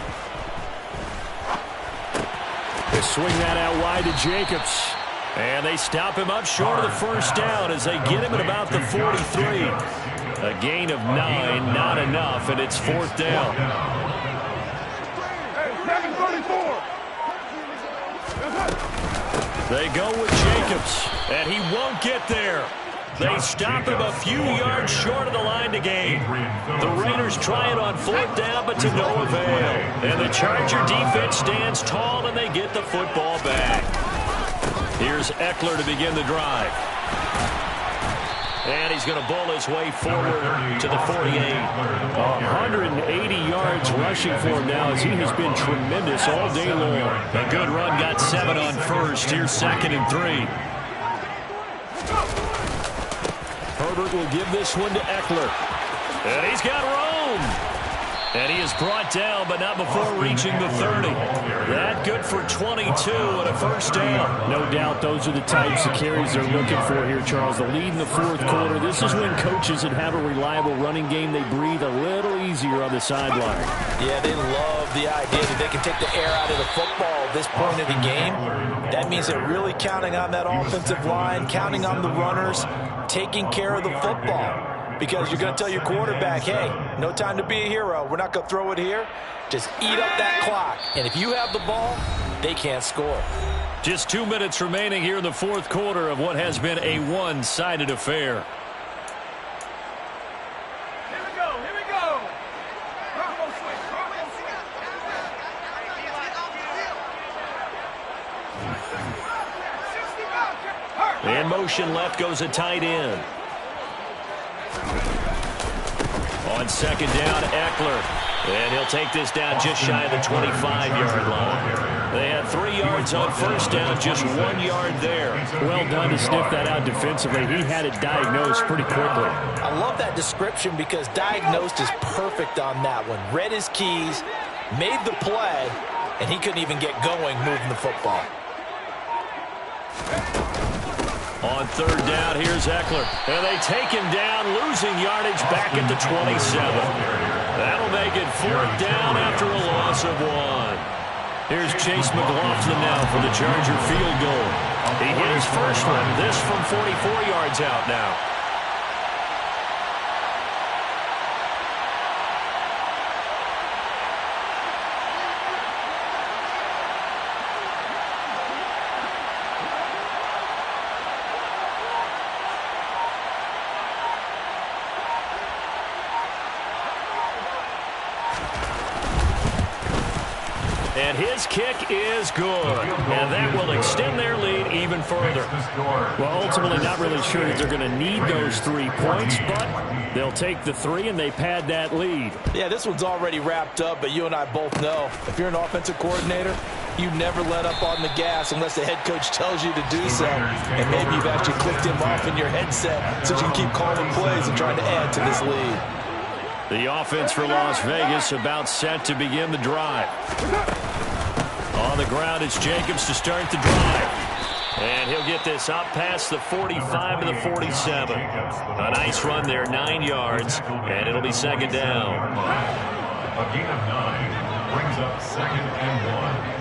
They swing that out wide to Jacobs. And they stop him up short of the 1st down as they get him at about the 43. A gain of 9, not enough, and it's 4th down. They go with Jacobs, and he won't get there. They stop him a few yards short of the line to gain. The Raiders try it on 4th down, but to no avail. And the Charger defense stands tall, and they get the football back. Here's Eckler to begin the drive. And he's going to bull his way forward to the 48. 180 yards rushing for him now as he has been tremendous all day long. A good run, got 7 on first. Here's 2nd and 3. Herbert will give this one to Eckler. And he's got room. And he is brought down, but not before reaching the 30. That good for 22 and a first down. No doubt those are the types of carries they're looking for here, Charles. The lead in the 4th quarter. This is when coaches that have a reliable running game, they breathe a little easier on the sideline. Yeah, they love the idea that they can take the air out of the football at this point of the game. That means they're really counting on that offensive line, counting on the runners, taking care of the football. Because you're going to tell your quarterback, hey, no time to be a hero. We're not going to throw it here. Just eat up that clock. And if you have the ball, they can't score. Just 2 minutes remaining here in the 4th quarter of what has been a one-sided affair. Here we go. In motion left goes a tight end. On 2nd down, Eckler. And he'll take this down just shy of the 25-yard line. They had 3 yards on 1st down, just 1 yard there. Well done to sniff that out defensively. He had it diagnosed pretty quickly. I love that description because diagnosed is perfect on that one. Read his keys, made the play, and he couldn't even get going moving the football. On 3rd down, here's Eckler. And they take him down, losing yardage back at the 27. That'll make it 4th down after a loss of 1. Here's Chase McLaughlin now for the Charger field goal. He hit his first one, this from 44 yards out now. And his kick is good. And that will extend their lead even further. Well, ultimately not really sure that they're going to need those 3 points, but they'll take the 3 and they pad that lead. Yeah, this one's already wrapped up, but you and I both know if you're an offensive coordinator, you never let up on the gas unless the head coach tells you to do so. And maybe you've actually clicked him off in your headset so you can keep calling plays and trying to add to this lead. The offense for Las Vegas about set to begin the drive. On the ground, it's Jacobs to start the drive. And he'll get this up past the 45 to the 47. A nice run there, 9 yards, and it'll be 2nd down. A gain of 9 brings up 2nd and 1.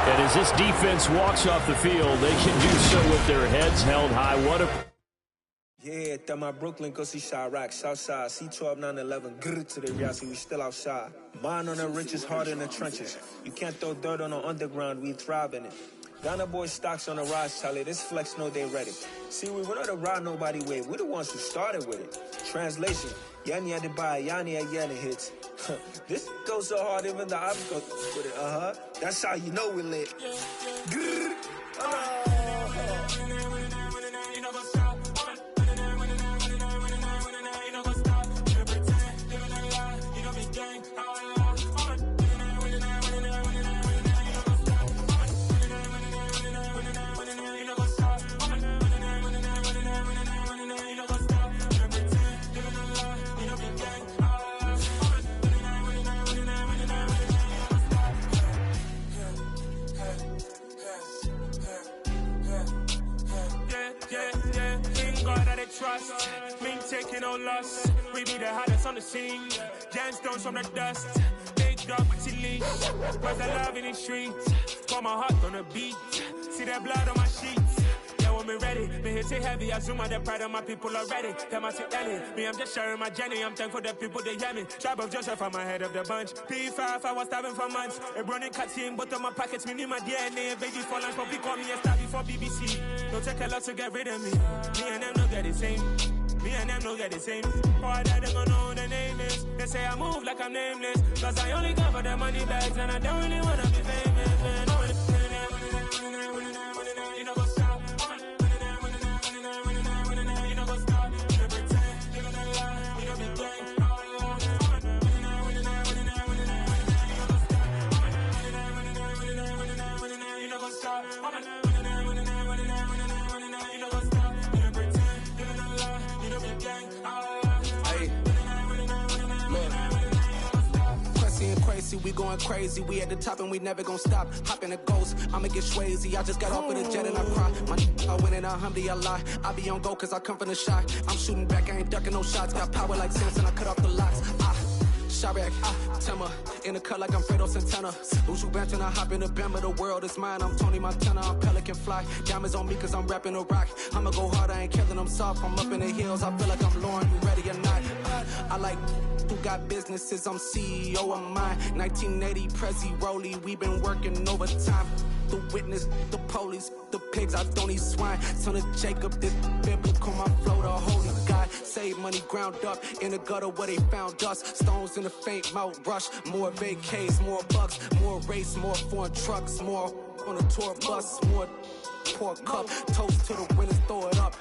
And as this defense walks off the field, they can do so with their heads held high. What a... Yeah, that my Brooklyn, go see Chirac, Southside, C12, 911, grrr to the Yassi, we still outside. Mine on the richest, heart in the trenches. You can't throw dirt on the underground, we thrive in it. Ghana boy stocks on the rise, Charlie, this flex know they ready. See, we were not to ride nobody with, we're the ones who started with it. Translation, Yanni had to buy, Yanni had Yanni hits. This goes so hard, even the ops go with it, That's how you know we're lit. Grrr. Trust, me taking no loss. We be the hottest on the scene. Gemstones from the dust. Big dog with your leash. Cause I love in the streets. Got my heart on the beat. See that blood on my sheets. Yeah, hold me ready. Me hit it heavy, I zoom out the pride of my people already. Them I see Ellie, me I'm just sharing my journey. I'm thankful that people they hear me. Tribe of Joseph, I'm ahead of the bunch. P5, I was starving for months. A running cut team, but on my pockets, me need my DNA. Baby for lunch, but call me a star before BBC. Don't take a lot to get rid of me. Me and them don't get the same. Me and them don't get the same. Boy, that they gonna know who the name is. They say I move like I'm nameless. Cause I only come for the money bags and I don't really wanna be famous, man. You know go stop. You know go stop. You know pretend. You know lie. You know be gang. You know go stop. Crazy, we going crazy. We at the top and we never gonna stop. Hop in a ghost, I'ma get Swayze. I just got off of the jet and I cry. My I win in a Humvee, I lie. I be on go cause I come from the shot. I'm shooting back, I ain't ducking no shots. Got power like Samson, I cut off the locks. Chirac, Timmer, in the cut like I'm Fredo Santana. Uju Benton, I hop in the Bama, the world is mine. I'm Tony Montana, I'm Pelican Fly. Diamonds on me cause I'm rapping a rock. I'ma go hard, I ain't killing them soft. I'm up in the hills, I feel like I'm Lauren, you ready or not? I like who got businesses, I'm CEO of mine. 1980, Prezi Rolly, we been working overtime. The witness, the police, the pigs, I don't eat swine. Son of Jacob, this biblical, my flow, the holy God. Save money ground up in the gutter where they found us. Stones in the faint mouth rush. More vacays, more bucks, more race, more foreign trucks, more on a tour bus, more pour cup. Toast to the winners, throw it up.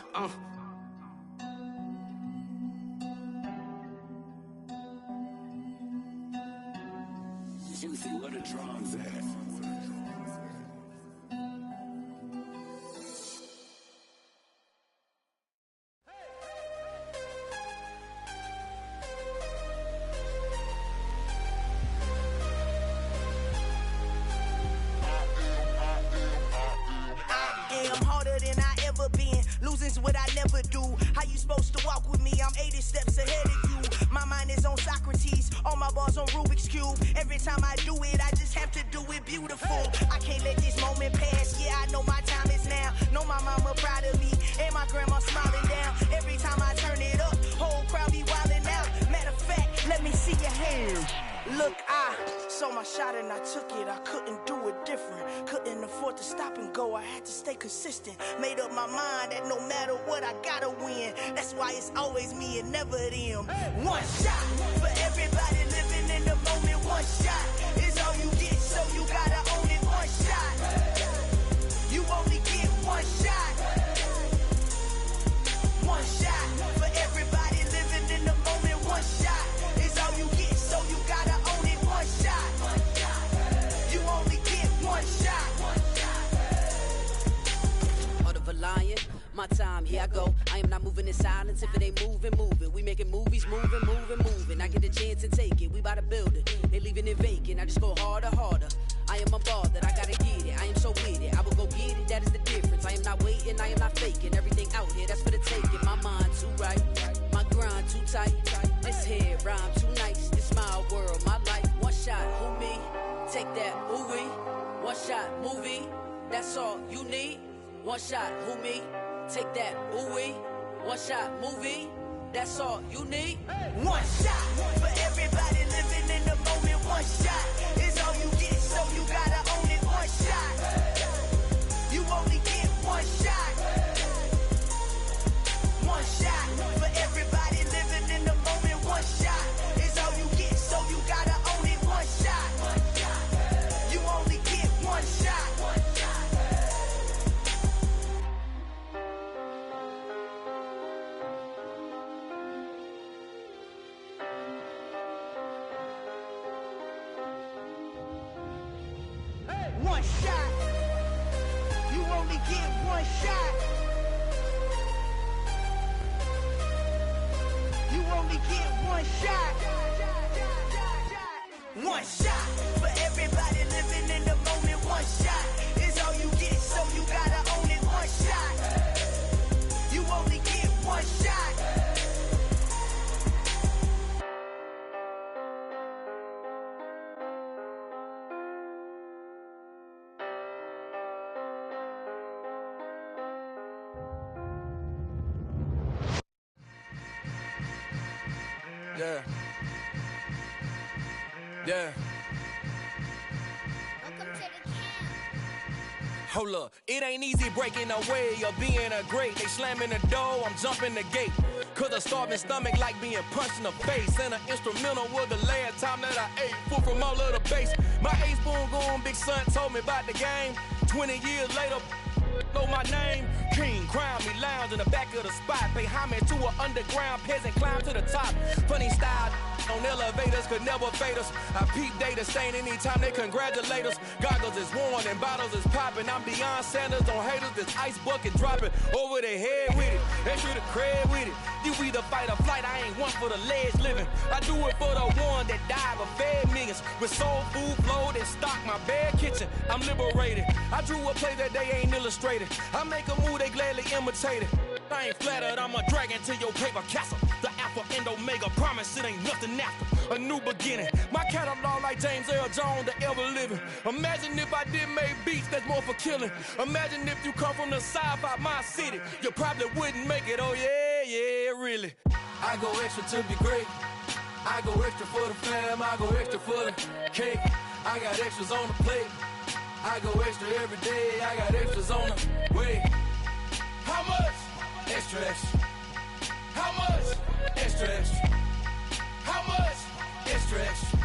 Juicy, where the drums at? Losing's what I never do. How you supposed to walk with me? I'm 80 steps ahead of you. My mind is on Socrates, all my bars on Rubik's Cube. Every time I do it, I just have to do it beautiful. I can't let this moment pass. Yeah, I know my time is now. Know my mama proud of me, and my grandma smiling down. Every time I turn it up, whole crowd be wildin' out. Matter of fact, let me see your hands. Look, I saw my shot and I took it. I couldn't do it different. Couldn't afford to stop and go. I had to stay consistent. Made up my mind that no matter what, I gotta win. That's why it's always me and never them. One shot for everybody living in the moment. One shot is all you get, so you gotta own it. One shot. You only get one shot. One shot for everybody living in the moment. One shot is all you get, so you gotta own it. One shot. You only get one shot. Heart of a lion, my time, here I go. I am not moving in silence. If it ain't moving, move it. We making movies, moving. I get a chance to take it. We bout to build it. They leaving it vacant. I just go harder. I am a ball that I gotta get it. I am so with it. I will go get it. That is the difference. I am not waiting. I am not faking. Everything out here, that's for the taking. My mind too right. My grind too tight. This head rhyme too nice. This my world, my life. One shot, who me? Take that, ooh wee. One shot, movie. That's all you need. One shot, who me? Take that, ooh wee. One shot, movie. That's all you need. One shot for everybody living in the moment. One shot is all you get, so you gotta own it. One shot. You only get one shot. One shot for everybody living in the moment. One shot is all you get, so you gotta own it. One shot. You only get one shot. One shot. You only get one shot. You only get one shot. One shot for everybody living in the moment. One shot is all you get, so you gotta own it. One shot. You only get one shot. Yeah. Hold up, it ain't easy breaking away or being a great. They slamming the door, I'm jumping the gate. Cause a starving stomach like being punched in the face. And an instrumental was the last time that I ate food from all of the bass. My A-spoon going, big son told me about the game. 20 years later, know my name. King, crown me, lounge in the back of the spot. Pay homage to an underground peasant, climb to the top. Funny style on elevators could never fade us. I peep data stain anytime they congratulate us. Goggles is worn and bottles is popping. I'm Deion Sanders on haters, this ice bucket dropping over their head with it. Extra the cred with it. You either fight or flight, I ain't one for the ledge living. I do it for the one that died but fed millions. With soul food flowed and stocked my bare kitchen. I'm liberated. I drew a play that they ain't illustrated. I make a move, they gladly imitate it. I ain't flattered, I'm a dragon to your paper castle. The Alpha and Omega, promise it ain't nothing after. A new beginning. My catalog like James Earl Jones, the ever living. Imagine if I did make beats that's more for killing. Imagine if you come from the south out my city. You probably wouldn't make it, oh yeah, really. I go extra to be great. I go extra for the fam, I go extra for the cake. I got extras on the plate. I go extra every day, I got extras on the way. How much? Extra, extra. How much? Extra, extra. How much? Extra, extra.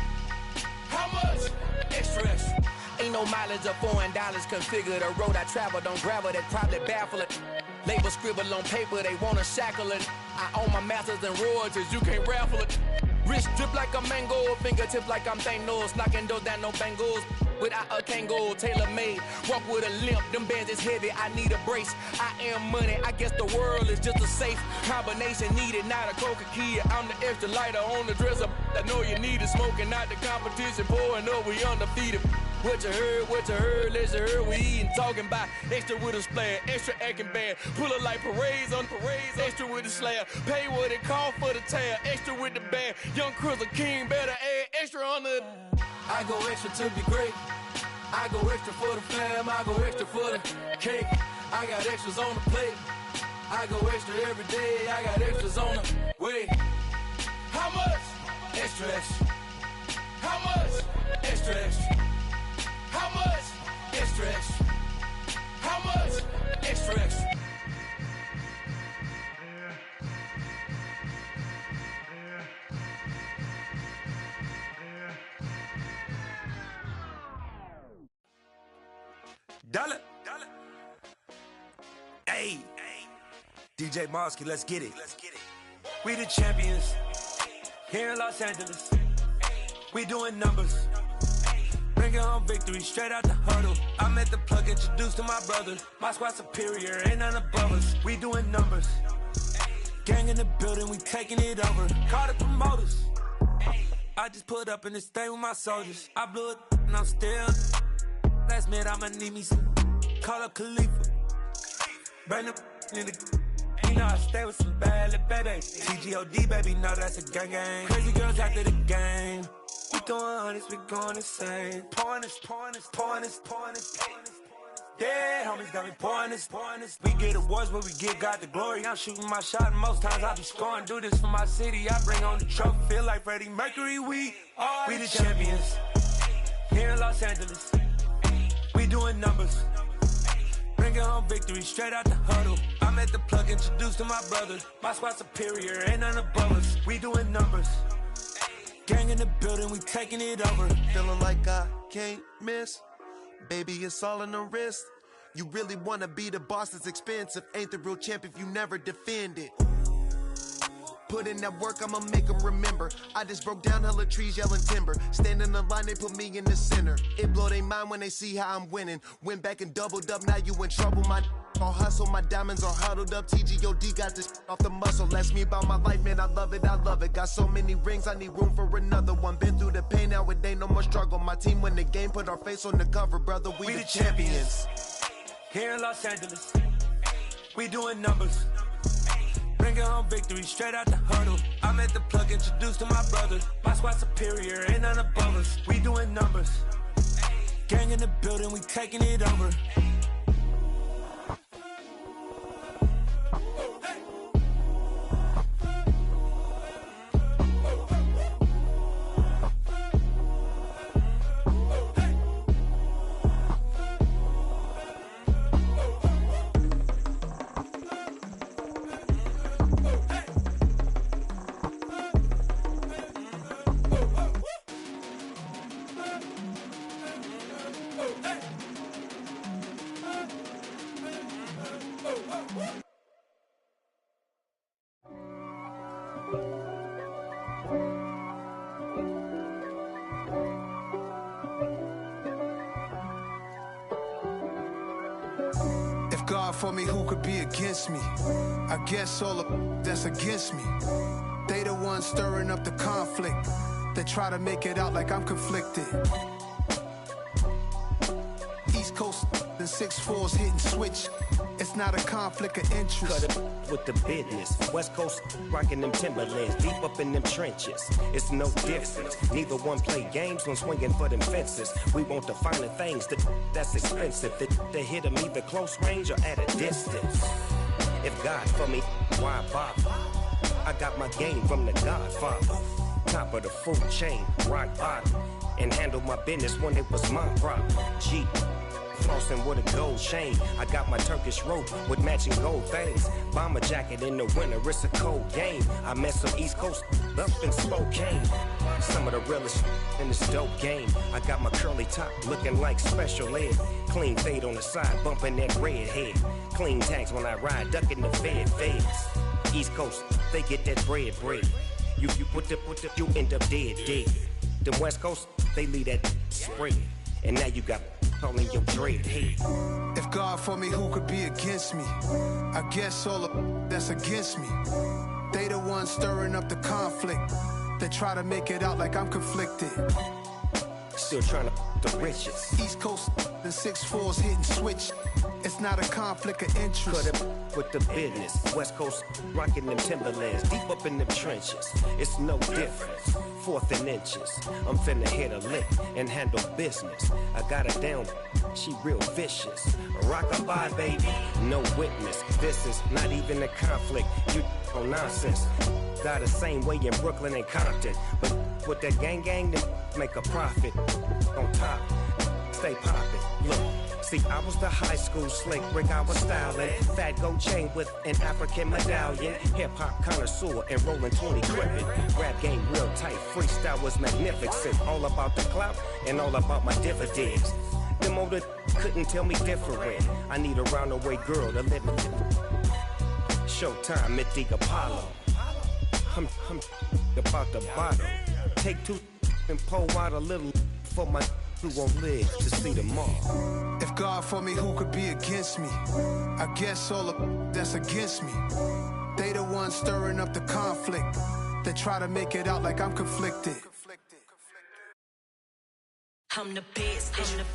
How much? Extra, extra. Ain't no mileage of $4 configure the road I travel. Don't gravel that probably baffle it. Label scribble on paper, they wanna shackle it. I own my masters and royalties, you can't raffle it. Wrist drip like a mango, fingertips like I'm Thanos. Knocking those down, no bangles. Without a Kango, tailor-made. Walk with a limp, them bands is heavy, I need a brace. I am money, I guess the world is just a safe combination needed, not a coca-key. I'm the extra lighter on the dresser. I know you need it, smoking out the competition, pouring up, we undefeated. What you heard, let's hear we eatin', talking about extra with a splash, extra acting bad. Pull it like parades on parades, extra with the slab. Pay what it cost for the tab, extra with the bag. Young Chris, a king, better add extra on the. I go extra to be great. I go extra for the fam, I go extra for the cake. I got extras on the plate. I go extra every day, I got extras on the way. How much? Extra, extra. How much? Extra, extra. How much? Extra, extra. How much? Extra, extra. Dollar. Hey. DJ Mosky, let's get it. We the champions here in Los Angeles. We doing numbers. Bringing home victory straight out the huddle. I'm at the plug, introduced to my brother. My squad superior, ain't none above us. We doing numbers. Gang in the building, we taking it over. Call the promoters. I just put up in this thing with my soldiers. I blew it and I'm still. Last minute, I'ma need me some. Call up Khalifa. Burn up in the. You know I stay with some bad little baby. TGOD, baby, know that's a gang gang. Crazy girls after the game. We throwing hundreds, we going insane. Pouring this. Yeah, homies got me pouring this. We get awards, but we give God the glory. I'm shooting my shot, and most times I be scoring. Do this for my city, I bring on the trophy. Feel like Freddie Mercury, we the champions. Here in Los Angeles. We doing numbers. Bringing home victory straight out the huddle. I'm at the plug, introduced to my brother. My squad superior, ain't none above us. We doing numbers. Gang in the building, we taking it over. Feeling like I can't miss. Baby, it's all in the wrist. You really wanna be the boss, it's expensive. Ain't the real champ if you never defend it. Put in that work, I'ma make them remember. I just broke down hella trees, yelling timber. Stand in the line, they put me in the center. It blow they mind when they see how I'm winning. Went back and doubled up, now you in trouble. My all hustle, my diamonds are huddled up. TGOD got this off the muscle. Ask me about my life, man, I love it. Got so many rings, I need room for another one. Been through the pain, now it ain't no more struggle. My team win the game, put our face on the cover, brother. We the champions. Here in Los Angeles, we doing numbers. Bringing home victory straight out the huddle. I'm at the plug, introduced to my brother. My squad superior, ain't none above us. We doing numbers. Gang in the building, we taking it over. If God for me, who could be against me? I guess all of that's against me. They the ones stirring up the conflict. They try to make it out like I'm conflicted. East Coast and 6'4's hitting switch. It's not a conflict of interest. Cut it with the business. West Coast rocking them Timberlands, deep up in them trenches. It's no difference. Neither one play games when swinging for them fences. We want the finer things that's expensive. That hit them either close range or at a distance. If God for me, why bother? I got my game from the Godfather. Top of the food chain, rock bottom. And handle my business when it was my problem. G. Flossing with a gold chain. I got my Turkish rope with matching gold things. Bomber jacket in the winter, it's a cold game. I met some East Coast up in Spokane. Some of the realest in this dope game. I got my curly top looking like special ed. Clean fade on the side, bumping that red head. Clean tags when I ride, ducking the feds. East Coast, they get that bread. You you end up dead. Them West Coast, they leave that spread. And now you got calling your dread head. If God for me, who could be against me? I guess all of that's against me. They the ones stirring up the conflict. They try to make it out like I'm conflicted. Still trying to the riches. East Coast and 6'4's hitting switch. It's not a conflict of interest. Cut it with the business. West Coast rocking them Timberlands, deep up in them trenches. It's no difference. 4th and inches. I'm finna hit a lick and handle business. I got her down, she real vicious. Rock-a-bye, baby, no witness. This is not even a conflict. You on nonsense. Got the same way in Brooklyn and Compton. But with that gang, then make a profit. On top, stay poppin'. Look. See, I was the high school slick Rick, I was styling. Fat gold chain with an African medallion. Hip-hop connoisseur and rolling 20 crippin'. Rap game real tight, freestyle was magnificent. All about the clout and all about my dividends. Them older couldn't tell me different. I need a roundaway girl to let me. Showtime at the Apollo. I'm about the bottom. Take 2 and pour out a little for my who won't live to see tomorrow. If God for me, who could be against me? I guess all of that's against me. They the ones stirring up the conflict. They try to make it out like I'm conflicted. I'm the best, as you know.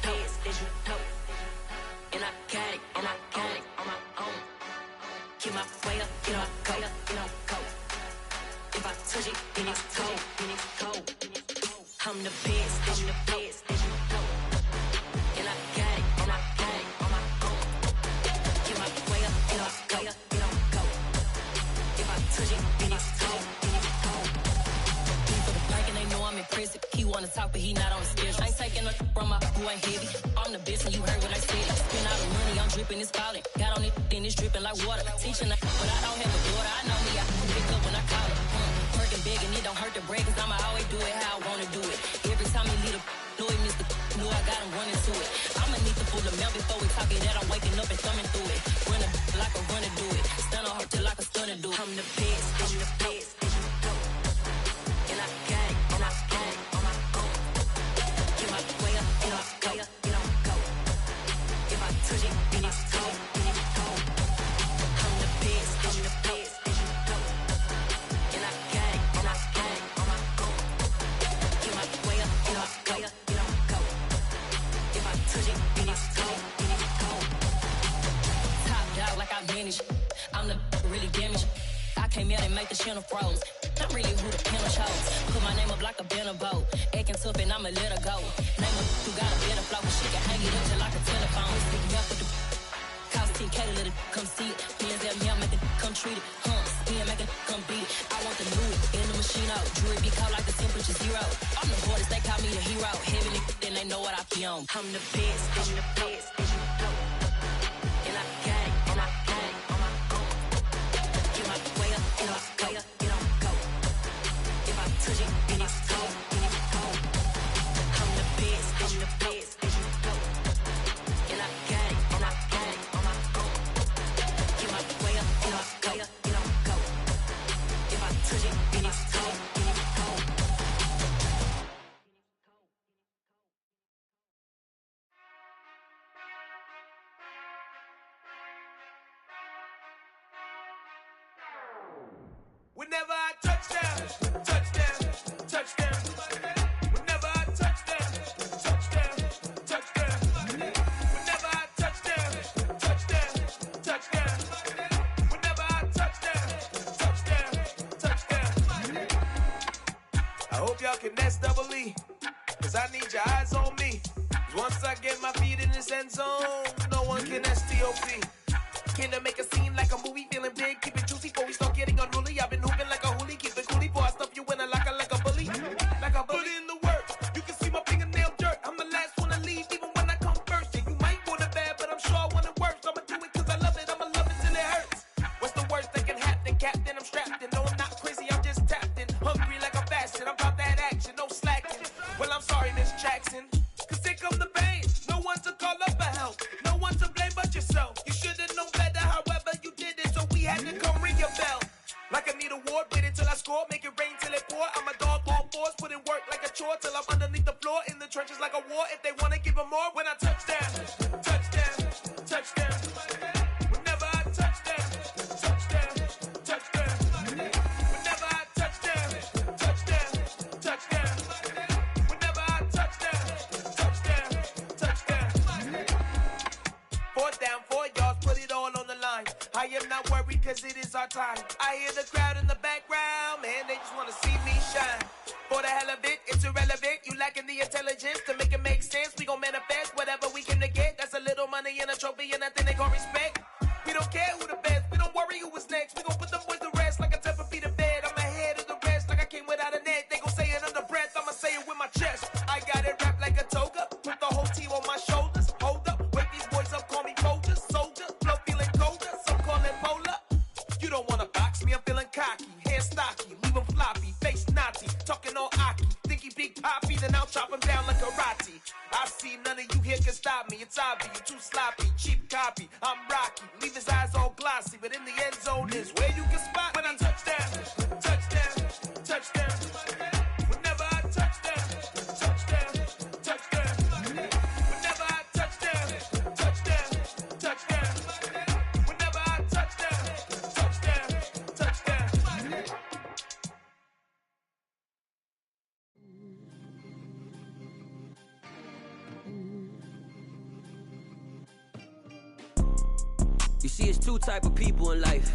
And I got it on my own. Get my way up, get my go. If I touch it, then it's cold. I'm the best, as you know. And I got it on my own. Get my way up, get my go. If I touch it, then it's cold. For the blank and they know I'm impressive. He wanna talk, but he not on the schedule. I ain't taking nothing from my who ain't heavy. I'm the best and you heard what I said. Spend all the money, I'm dripping, it's falling. Got on it, then it's dripping like water. Teaching but I don't have a daughter. I know me, I can pick up when I call it. Working big and it don't hurt to break, cause I'ma always do it how I wanna do it. Every time he lead a know he missed the know I got him running to it. I'ma need to pull the mail before we talk it that I'm waking up and thumbing through it. Run a like a runner do it. Stun on her till like a stunner do it. I'm the best, I'm the best, as you know. And I got it on my own. Get my way up, get my go. If I touch it, then it's cold. I'm the best, I'm the best, as you know. And I got it on my own. Get my way up, get my go. If I touch it, then it's cold. Top dog like I manage. I'm the really damaged. I came out and make the channel froze. I'm really who the piano shows. Put my name up like a banner boat. Acting tough and I'ma let her go. Name her who got a better flow. She can hang it up just like a telephone. Speaking up with the cost 10K to let it come see it. Hands at me, I make it come treat it. Spin, make it come beat it. I want the new in the machine out. Jewelry be caught like the temperature 0. I'm the hardest, they call me the hero. Heaven then they know what I be on. I'm the best, I'm the best, as you know. And I got it on my own. Get my way up, get my go. If I touch it, then it's cold. I'm the best, I'm the best, as you know. And I got it on my own. Get my Whenever I touch down, touchdown, touchdown. Whenever I touch down, touchdown, touchdown. Whenever I touch down, touchdown, touchdown. Whenever I touch down, touchdown, touchdown. I hope y'all can nest double E, cause I need your eyes on me. Cause once I get my feet in this end zone, no one can STOP. Can I make a scene like a movie, feeling big, keep it juicy before we start getting unruly. I've been hooping like a hoolie, keep it coolie before I stuff you in a locker like a bully. Like a bully in the work, you can see my fingernail dirt. I'm the last one to leave, even when I come first. Yeah, you might want it bad, but I'm sure I want it worse. I'ma do it cause I love it, I'ma love it till it hurts. What's the worst that can happen, Captain? I'm strapped in, no I'm not crazy, I'm just tapped in. Hungry like I'm fasting, I'm about that action, no slacking. Well I'm sorry Miss Jackson, cause here come the pain. No one to call up for help, no one to blame but yourself. You should've known better, however you did it, so we had to come ring your bell. Like I need a ward, wait until I score, make it rain till it pour. I'm a dog on force, put in work like a chore till I'm underneath the floor, in the trenches like a war. If they wanna give them more, when I touch down, touchdown, touchdown. Whenever I touch down, touchdown, touchdown. Whenever I touch down, touchdown, touchdown. Whenever I touch down, touchdown, touchdown. 4th down, 4 yards, put it all on the line. I am not worried cause it is our time. I hear the crowd in the background, man, they just wanna see me shine. For the hell of it, it's irrelevant. You lacking the intelligence to make it make sense. We gon' manifest whatever we came to get. That's a little money and a trophy and nothing they gon' respect. We don't care who the best, we don't worry who was next. We gon' put them boys to rest like a 10-feet of bed. I'm ahead of the rest like I came without a net. They gon' say it under breath, I'ma say it with my chest. I got it wrapped like a toga, put the whole team on my shoulders. Hold up, wake these boys up, call me Folger, soldier. Flow feeling colder, some call it polar. You don't wanna box me, I'm feeling cocky. Hair stocky, leave him floppy, face naughty. Talking all aki, think he big poppy, then I'll chop him down like karate. I see none of you here can stop me. It's obvious, you too sloppy, cheap copy. I'm Rocky, leave his eyes all glossy, but in the end zone is where you can spot when I touch down, touchdown, touchdown. Whenever I touch down, touchdown, touchdown. Whenever I touch down, touchdown, touchdown. Whenever I touch down, touchdown, touchdown. You see, it's two type of people in life.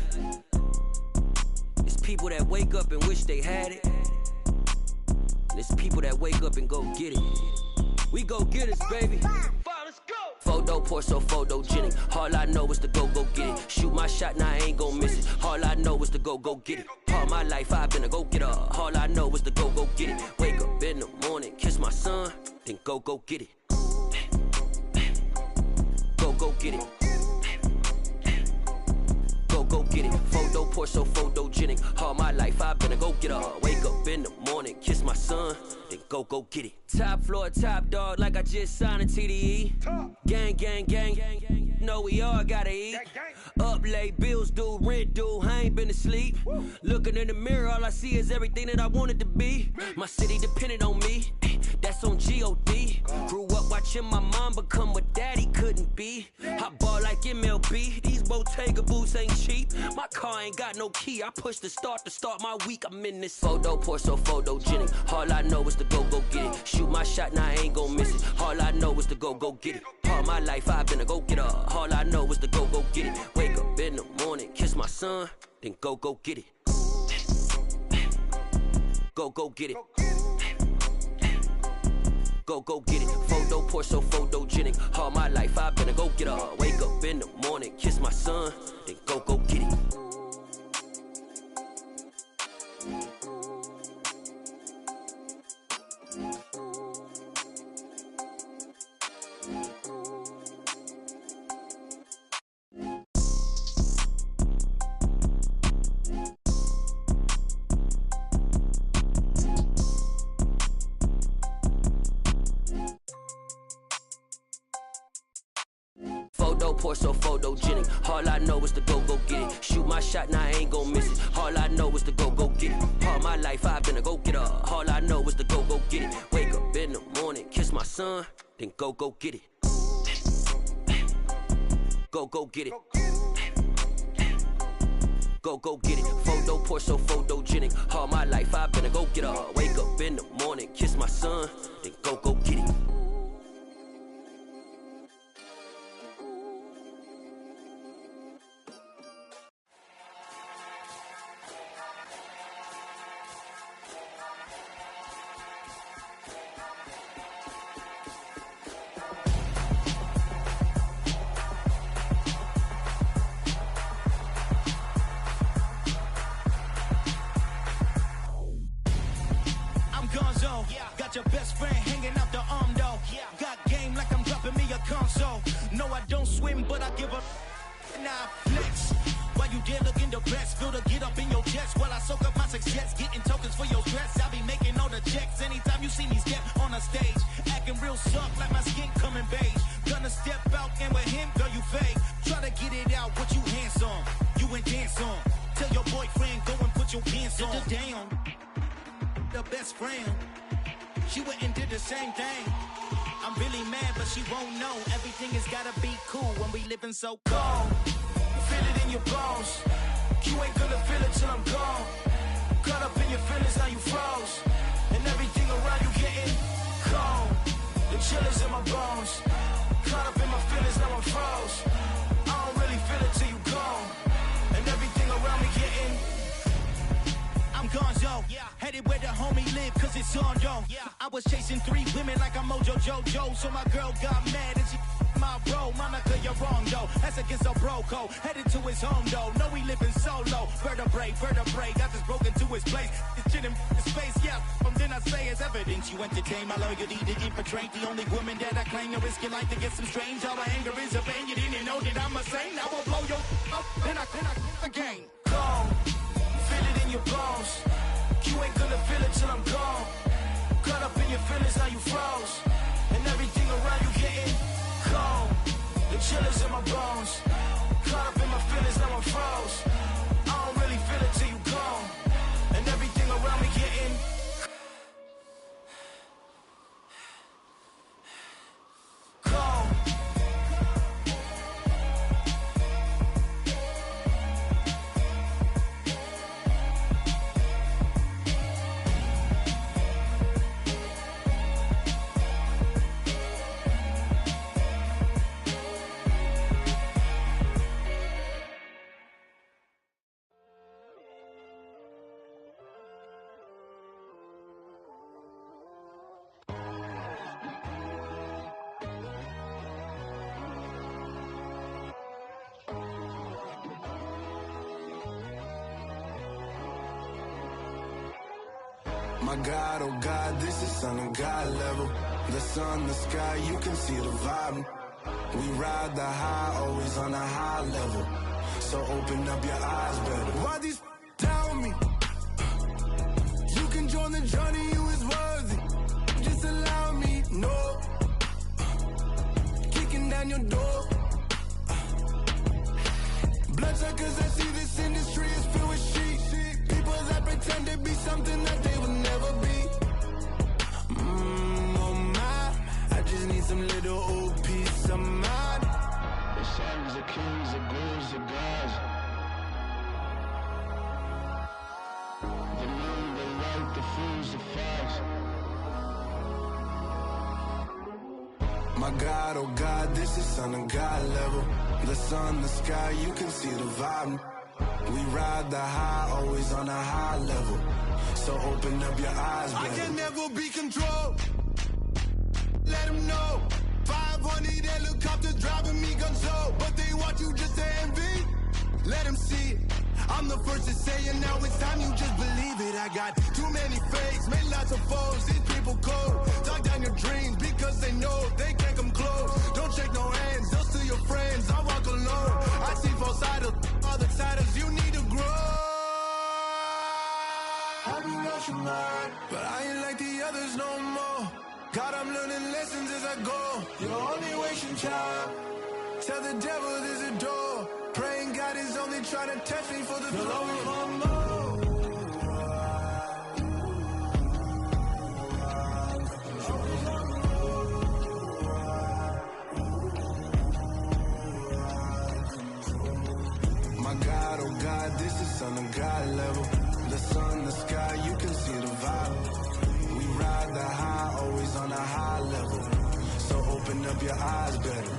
It's people that wake up and wish they had it. And it's people that wake up and go get it. We go get it, baby. Photo pour so photogenic. All I know is to go get it. Shoot my shot, now I ain't gon' miss it. All I know is to go get it. All my life I've been a go-getter. All I know is to go get it. Wake up in the morning, kiss my son, then go get it. Go get it. Go get it. Photo pour so photogenic. All my life I've been a go-getter. Wake up in the morning, kiss my son, then go get it. Top floor, top dog, like I just signed a TDE. Gang, gang, gang. Know we all gotta eat. Up late, bills due, rent due, I ain't been asleep. Looking in the mirror, all I see is everything that I wanted to be. My city depended on me, that's on G.O.D. Grew up watching my mom become what daddy couldn't be. I ball like MLB, these Bottega boots ain't cheap. My car ain't got no key, I push the start to start my week. I'm in this photo pour so photogenic. All I know is to go get it. Shoot my shot, now I ain't gon' miss it. All I know is to go get it. All my life I've been a go-getter. All I know is to go get it. Wake up in the morning, kiss my son, then go get it. Go get it. Go get it. Photo pour so photogenic. All my life I've been a go-getter. Wake up in the morning, kiss my son, then go get it. Pour so photogenic. All I know is to go get it. Shoot my shot, now I ain't gon' miss it. All I know is to go get it. All my life I've been a go-getter. All I know is to go get it. Wake up in the morning, kiss my son, then go get it. Go get it. go get it. Photo Porsche, so photogenic. All my life I've been a go get her. Wake up in the morning, kiss my son, then go get it. Got your best friend hanging out the arm though. Got game like I'm dropping me a console. No, I don't swim, but I give a nah flex. While you there looking depressed, feel the get up in your chest while I soak up my success, getting tokens for your stress. I be making all the checks anytime you see me step on a stage, acting real soft like my skin coming beige. Gonna step out and with him, girl, you fake. Try to get it out, what you handsome, you ain't dance on. Tell your boyfriend go and put your pants on. Down, the best friend. She went and did the same thing. I'm really mad, but she won't know. Everything has gotta be cool when we living so cold. Feel it in your bones. You ain't gonna feel it till I'm gone. Caught up in your feelings, now you froze. And everything around you getting cold. The chill is in my bones. Caught up in my feelings, now I'm froze. I don't really feel it till you gone. And everything around me getting I'm gonzo, headed where the homie live, cause it's on, yo. I was chasing 3 women like I'm Mojo Jojo, so my girl got mad and she my bro. Monica, you're wrong, though. That's against a bro code. Headed to his home, though. No, we living solo. Vertebrae, got this broken to his place. This shit in his face, yeah. From then I say it's evidence you entertain my loyalty to infiltrate. The only woman that I claim to risk your life to get some strange. All my anger is a pain. You didn't know that I'm a saint. I will blow your up, then I again. Gone. Feel it in your bones. You ain't gonna feel it till I'm gone. Caught up in your feelings, now you froze. And everything around you getting cold. The chill is in my bones. Caught up in my feelings, now I'm froze. I don't really feel it till you gone. And everything around me getting cold. My God, oh God, this is Son of God level. The sun, the sky, you can see the vibe. We ride the high, always on a high level. So open up your eyes better. Why these tell me? You can join the journey, you is worthy. Just allow me, no. Kicking down your door. Bloodsuckers, I see this industry is filled with sheep. People that pretend to be something that they will never be. Oh my, I just need some little old peace of mind. The sons of kings, the gurus, the gods. The moon, the light, the fools, the facts. My God, oh God, this is Son of God level. The sun, the sky, you can see the vibe. We ride the high, always on a high level. So open up your eyes, baby. I can never be controlled. Let them know. 500 helicopters driving me gonzo. But they want you just to envy. Let them see it. I'm the first to say it, now it's time you just believe it. I got too many fakes, made lots of foes. These people cold. Talk down your dreams because they know they can't come close. Don't shake no hands, they'll steal your friends. I walk alone. I see both sides, other siders, you need to grow. I've been rushing hard, but I ain't like the others no more. God, I'm learning lessons as I go. You're only wasting time. Tell the devil there's a door. Praying God is only trying to test me for the throne. My God, oh God, this is on a God level. The sun, the sky, you can see the vibe. We ride the high, always on a high level. So open up your eyes better.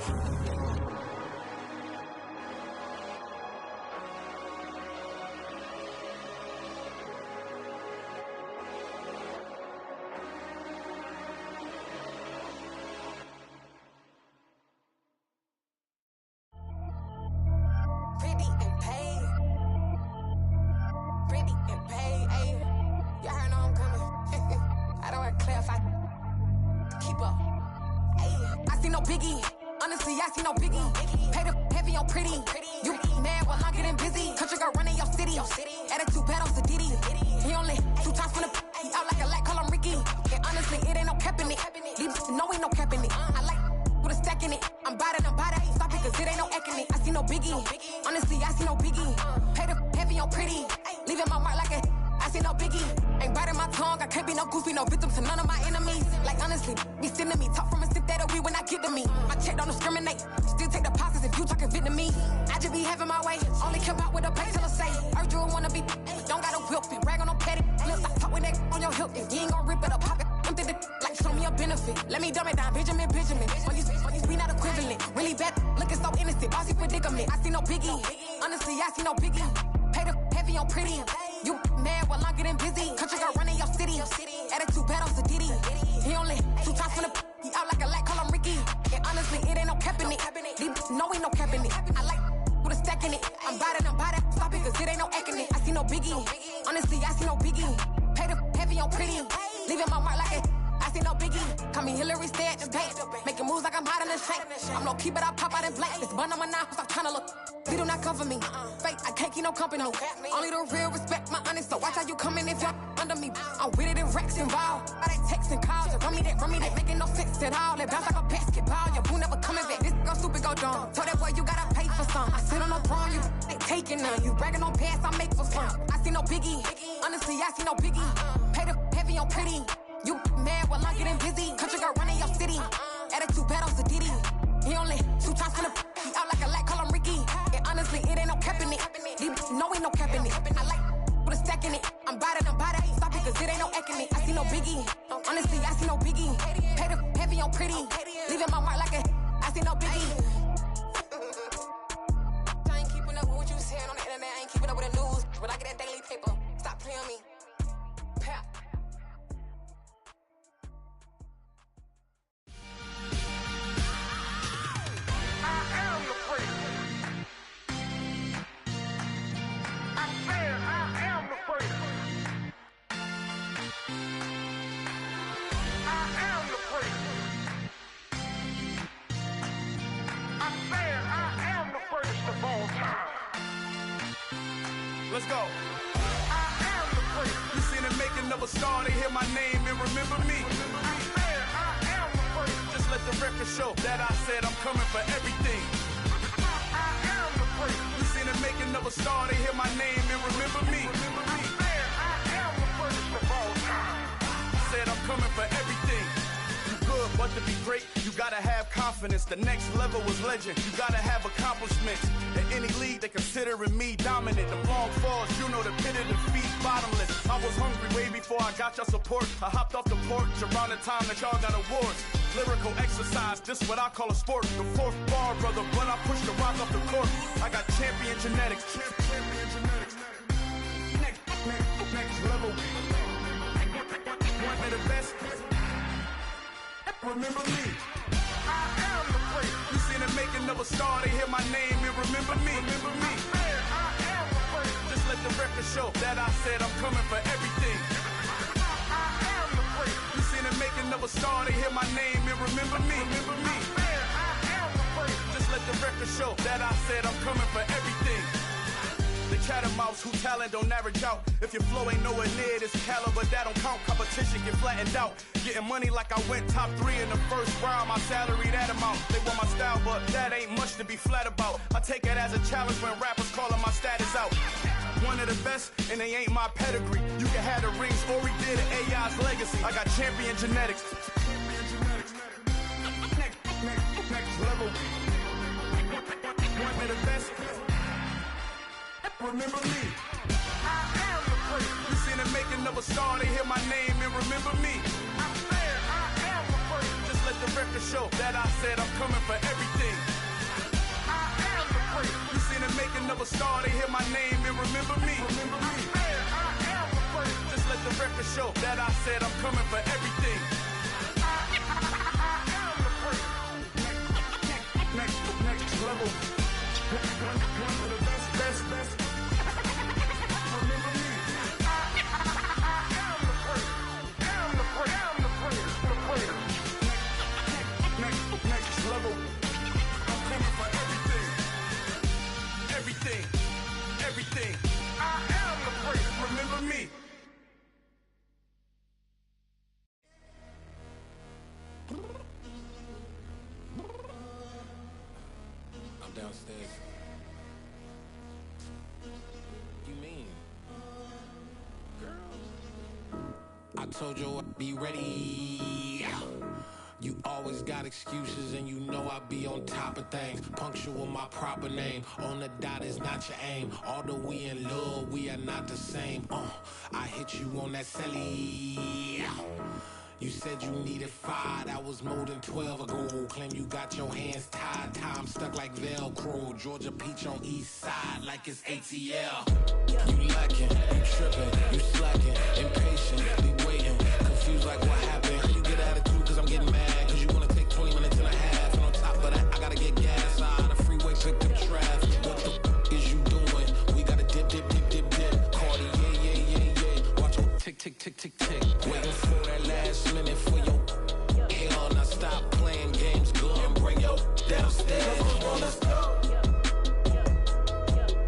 Only the real respect my honest, so watch how you coming if you're under me. I'm with it in racks involved. I they texting calls, run me that, making no sense at all. It bounce like a basketball, your boo never coming back. This go stupid, go dumb. Told that boy you gotta pay for some. I sit on no throne, you they taking none. You bragging on past, I make for fun. I see no biggie, honestly I see no biggie. Pay the heavy on pretty. You mad while I'm getting busy. Country girl running your city. Attitude bad on Sadiddy. He only 2 times from the he out like a light, call him Ricky. And honestly, it ain't no cap in it. No, ain't no cap in it. I like put a stack in it. I'm about it. Stop it, cause it ain't no acting it. I see no biggie. Honestly, I see no biggie. Pay the heavy on pretty. Leaving my mark like a I see no biggie. I ain't keeping up with what you saying on the internet. I ain't keeping up with the news. But I get that daily paper. Stop playing me. Pap. Let's go. I am the prince. You seen the making of a star, they hear my name and remember me. I am the prince. Just let the record show that I said I'm coming for everything. I am the prince. You seen the making of a star, they hear my name and remember me. I am the prince of all time. Said I'm coming for everything. Good, but to be great, you gotta have confidence. The next level was legend. You gotta have accomplishments. In any league, they considering me dominant. The long falls, you know the pit of defeat, bottomless. I was hungry way before I got your support. I hopped off the porch around the time that y'all got awards. Lyrical exercise, this what I call a sport. The 4th bar, brother, when I push the rock off the court. I got champion genetics. Champion genetics. Next level. One of the best. Remember me. I am the prince. You seen the making of a star, they hear my name and remember me. Remember me. I am the prince. Just let the record show that I said I'm coming for everything. I am the prince. You seen the making of a star, they hear my name and remember me. Remember me. I am the prince. Just let the record show that I said I'm coming for everything. The catamounts who talent don't average out. If your flow ain't nowhere near this caliber, that don't count. Competition get flattened out. Getting money like I went top 3 in the first round. My salary that amount. They want my style, but that ain't much to be flat about. I take it as a challenge when rappers calling my status out. One of the best, and they ain't my pedigree. You can have the rings, or we did it, AI's legacy. I got champion genetics. Next level. One of the best. remember me. I am the first. You see the making of a star, they hear my name and remember me. I said I am the first. Just let the record show that I said I'm coming for everything. I am the first. You see the making of a star, they hear my name and remember me. Remember me. I said I am the first. Just let the record show that I said I'm coming for everything. Next level. One of the best. Remember me. I am the first. I'm the first. Next level. I'm coming for everything. I am the first. Remember me. Downstairs. You mean? Girl, I told you I'd be ready. You always got excuses and you know I be on top of things. Punctual my proper name. On the dot is not your aim. Although we in love, we are not the same. I hit you on that celly. You said you needed 5, that was more than 12 ago. Claim you got your hands tied, time stuck like Velcro. Georgia Peach on east side like it's ATL. You lacking, you tripping, you slacking, impatient, be waiting, confused like what happened. How you get attitude cause I'm getting mad, cause you wanna take 20 minutes and a half. And on top of that, I gotta get gas out of the freeway, pick up traffic. What the is you doing? We gotta dip. Cardi, yeah. Watch your tick. Waiting for that last minute for your hell. Now stop playing games, go and bring your downstairs. Come on, let's go.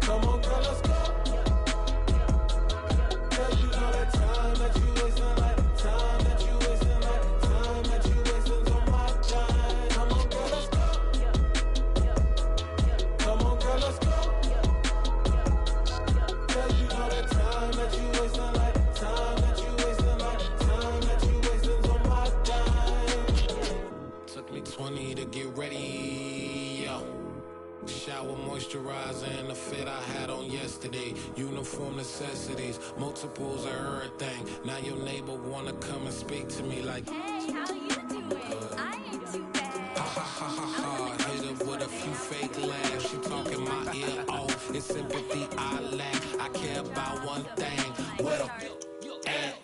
Come on, girl, let's go. Cause you know that time that you wasting, like time that you wasting, like time that you wasting on my time. Come on, girl, let's go. Come on, girl, let's go. Cause you know that time that you wasting, like time that you wasting, like time that you wasting on my time. Took me 20 to get ready, yo. Shower, moisturizer, and the fit I had on yesterday. Uniform necessities, multiples of everything. Now your neighbor wanna come and speak to me like, hey, how you doing? I ain't too bad. Ha. Hit her with a few fake laughs. She talking my ear off. It's sympathy I lack. I care about one thing. What a at?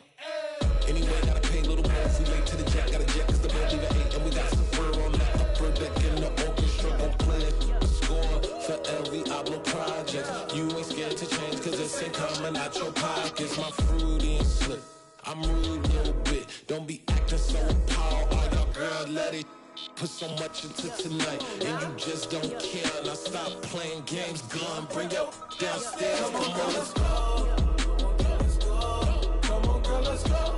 Anyway, gotta pay a little more if we late to the jet. Got a jet cause the band even 8. And we got some fur on that upper deck in the orchestra. Gon' play a score for every Ablo project. You ain't scared to change cause it's ain't coming out your pockets. My fruity and slip. I'm rude a little bit. Don't be acting so appalled. All y'all girls let it put so much into tonight. And you just don't care. Now stop playing games. Gun, bring your downstairs. Come on, girl, let's go. Come on, girl, let's go.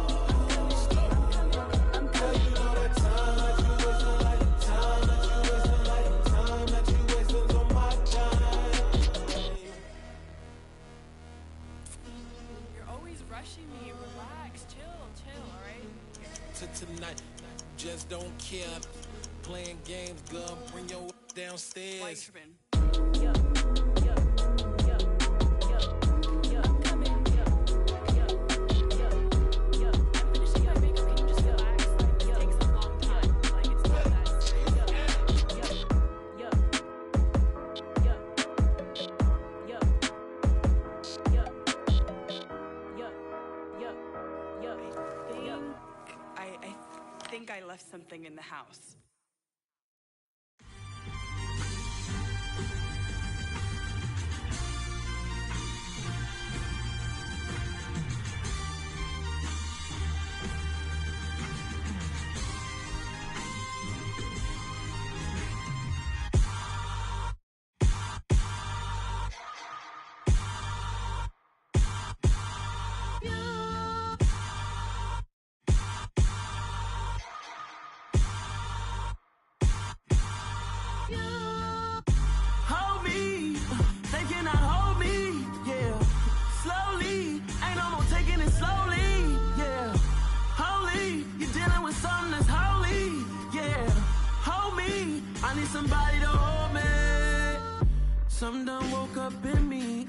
Me, relax, chill, alright? Tonight, just don't care. Playing games, gun, bring your downstairs. I think I left something in the house. Somebody to hold me. Some done woke up in me.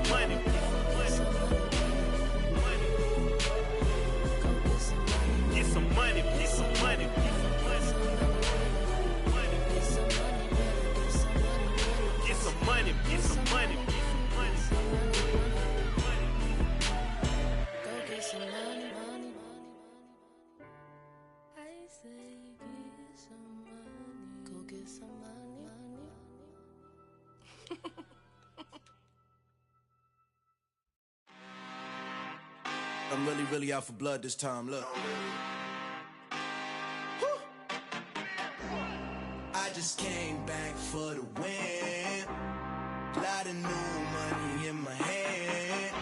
I'm really out for blood this time, look. I just came back for the win. Lot of new money in my hand.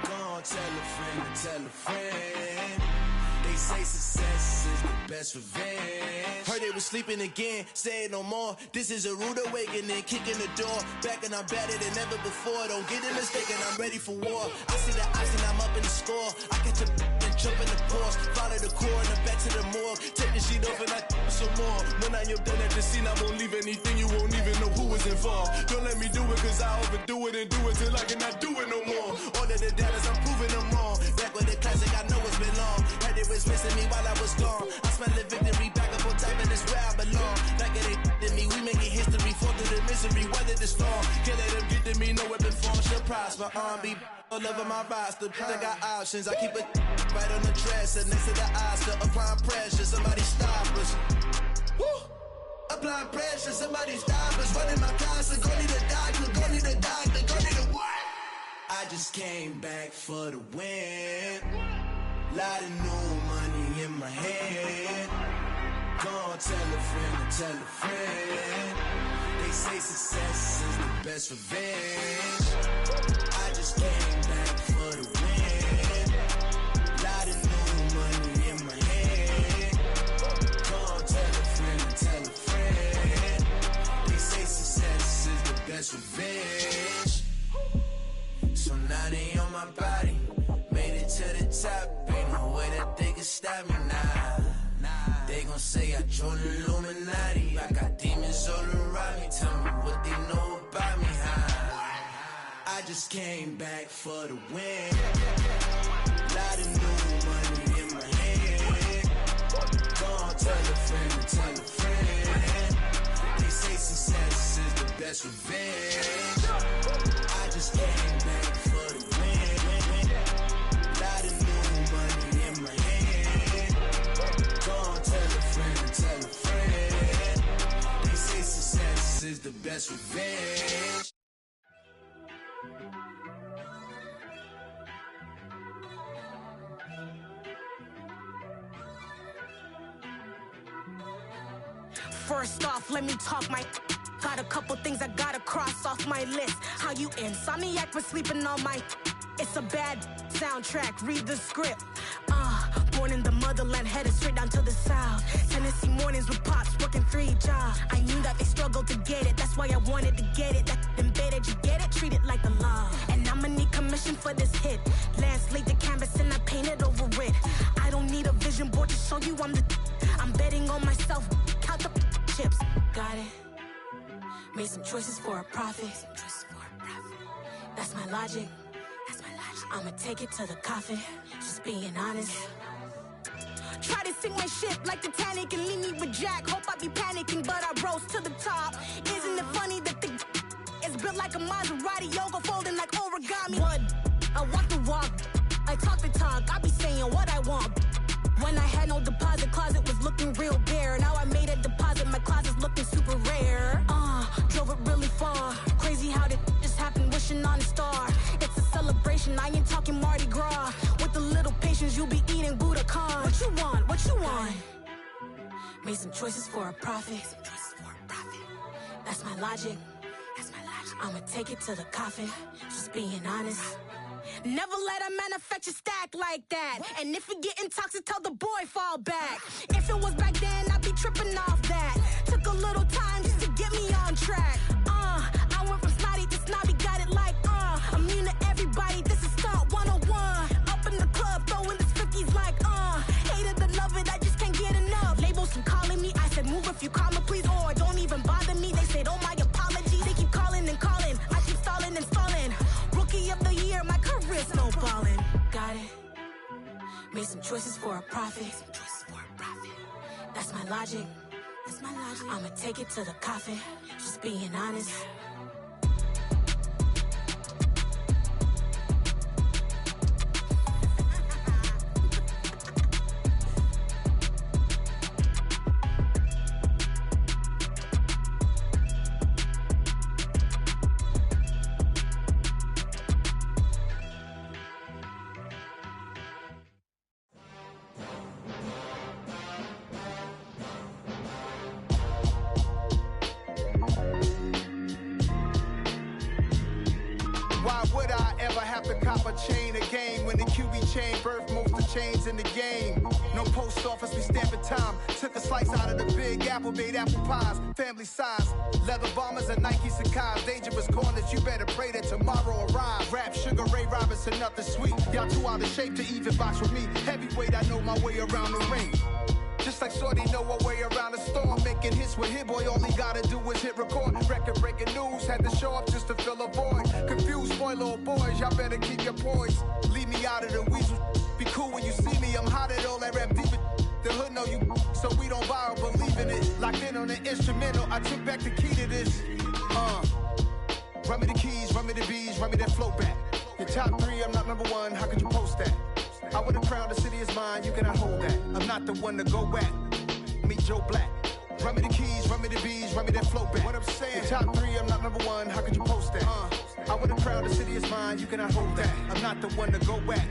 Gonna tell a friend to tell a friend. They say success is the best revenge. Heard they was sleeping again, say it no more. This is a rude awakening, kicking the door. Back and I'm better than ever before. Don't get it mistaken, I'm ready for war. I see the ice and I'm up in the score. I catch a and jump in the course. Follow the core and then back to the morgue. Take the sheet off and I some more. When I am done at the scene, I won't leave anything. You won't even know who was involved. Don't let me do it cause I overdo it and do it till I cannot do it no more. All of the doubters, I'm proving them wrong. Back with the classic, I know it's been long. Heard it was missing me while I was gone. I smell the victory back up on time and it's where I belong. Like it ain't to me, we making history. Fall through the misery, weather the storm. Can't let them get to me, no weapon form should prosper. Be all over my roster, I got options. I keep it right on the dresser, next to the Oscar. Applying pressure, somebody stop us. Woo! Applying pressure, somebody stop us. Running my closet, go need a doctor, go need a doctor, go need a what? I just came back for the win. Lot of new money in my hand. Gonna tell a friend to tell a friend. They say success is the best revenge. I just came back for the win. Lot of new money in my hand. Gonna tell a friend to tell a friend. They say success is the best revenge. So now they on my body. Made it to the top. Ain't no way that they can stop me now. They gon' say I joined the Illuminati. I got demons all around me. Tell me what they know about me, huh? I just came back for the win. Lot of new money in my hand. Gonna tell a friend to tell a friend. They say success is the best revenge. I just came back for the win. Lot of new money in my hand. Gonna tell a friend to tell a friend. They say success is the best revenge. First off, let me talk my. Got a couple things I gotta cross off my list. How you insomniac for sleeping on my. It's a bad soundtrack, read the script. Born in the motherland, headed straight down to the south. Tennessee mornings with pops, working 3 jobs. I knew that they struggled to get it, that's why I wanted to get it. That embedded, you get it, treat it like the law. And I'ma need commission for this hit. Lance laid the canvas and I painted over it. I don't need a vision board to show you I'm the. I'm betting on myself, count the chips. Got it. Made some choices for a profit. That's my logic. I'ma take it to the coffin, just being honest. Try to sink my ship like Titanic and leave me with Jack. Hope I be panicking, but I rose to the top. Isn't it funny that the is built like a Maserati, yoga folding like origami? What? I walk the walk, I talk the talk, I be saying what I want. When I had no deposit, closet was looking real bare. Now I made a deposit, my closet's looking super rare. Drove it really far. Crazy how that just happened, wishing on a star. It's a celebration, I ain't talking Mardi Gras. With a little patience, you'll be eating Budokan. What you want? What you want? Made some choices for a profit. That's my logic. I'ma take it to the coffin, just being honest. Never let a manufacture stack like that. And if it getting toxic, tell the boy fall back. If it was back then, I'd be tripping off that. Took a little time just to get me on track. I went from snotty to snobby, got it like immune to everybody, this is stunt 101. Up in the club, throwing this 50s like hate it or love it, I just can't get enough. Labels keep calling me, I said move if you call me please, or don't even bother me. They said oh my apologies, they keep calling and calling, I keep stalling and stalling. Rookie of the year, my career snowballing. Got it. Made some choices for a profit. That's my logic. I'ma take it to the coffin, just being honest. Why would I ever have to cop a chain again when the QB chain birthed most of chains in the game? No post office, we stamping time. Took a slice out of the big apple, made apple pies, family size. Leather bombers and Nike Sacai's. Dangerous corners, you better pray that tomorrow arrives. Rap, Sugar Ray Robinson, nothing sweet. Y'all too out of shape to even box with me. Heavyweight, I know my way around the ring. Just like Shorty know her way around the storm. Making hits with Hit Boy, all he gotta do is hit record. Record breaking news, had to show up just to fill a void. Confused boy, little boys, y'all better keep your poise. Leave me out of the weasel. Be cool when you see me, I'm hot at all that rap deep. The hood know you, so we don't borrow, believe in it. Locked in on the instrumental, I took back the key to this. Run me the keys, run me the bees, run me that flow back. Your top 3, I'm not number 1, how could you post that? I would've crowned the city is mine, you cannot hold that. I'm not the one to go back. Meet Joe Black. Run me the keys, run me the bees, run me that flow back. What I'm saying, your top 3, I'm not number 1, how could you post that? I would've crowned the city is mine, you cannot hold that. I'm not the one to go back.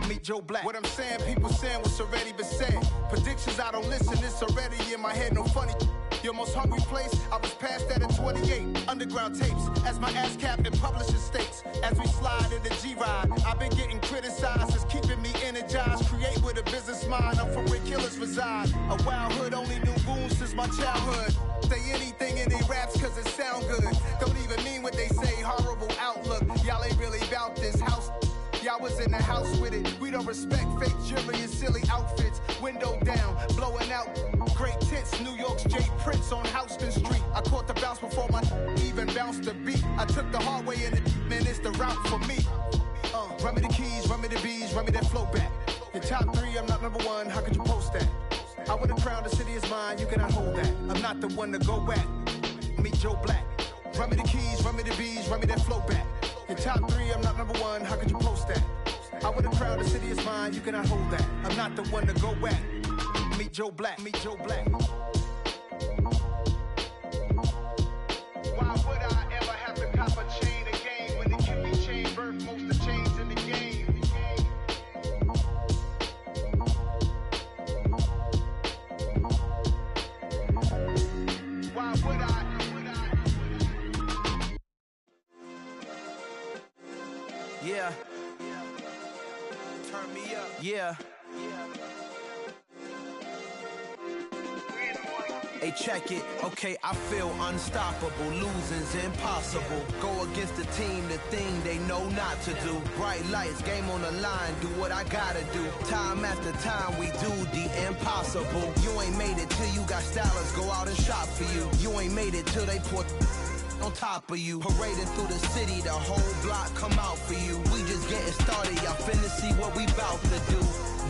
Meet Joe Black. What I'm saying, people saying what's already been said. Predictions, I don't listen, it's already in my head, no funny. Your most hungry place, I was past that at 28. Underground tapes, as my ass cap in publishing states. As we slide in the G-Ride, I've been getting criticized, it's keeping me energized. Create with a business mind, I'm from where killers reside. A wild hood, only knew goons since my childhood. Say anything in they raps cause it sound good. Don't even mean what they say, horrible outlook. Y'all ain't really about this house. Y'all was in the house with it. We don't respect fake jewelry and silly outfits. Window down, blowing out great tits. New York's J. Prince on Houston Street. I caught the bounce before my even bounced the beat. I took the hard way in it, man, it's the route for me. Run me the keys, run me the bees, run me that flow back. Your top 3, I'm not number 1, how could you post that? I would've crowned the city is mine, you cannot hold that. I'm not the one to go back. Meet Joe Black. Run me the keys, run me the bees, run me that flow back. Your top 3, I'm not number 1, how could you post that? I would've crowned the city is mine, you cannot hold that. I'm not the one to go back. Meet Joe Black, meet Joe Black. Why would I ever have to cop a chain again when the QB chain birthed most of chains in the game? Why would I? Yeah. Turn me up. Yeah. Hey, check it. Okay, I feel unstoppable. Losing's impossible. Go against the team, the thing they know not to do. Bright lights, game on the line, do what I gotta do. Time after time, we do the impossible. You ain't made it till you got stylists go out and shop for you. You ain't made it till they put on top of you. Parading through the city, the whole block come out for you. We just getting started, y'all finna see what we bout to do.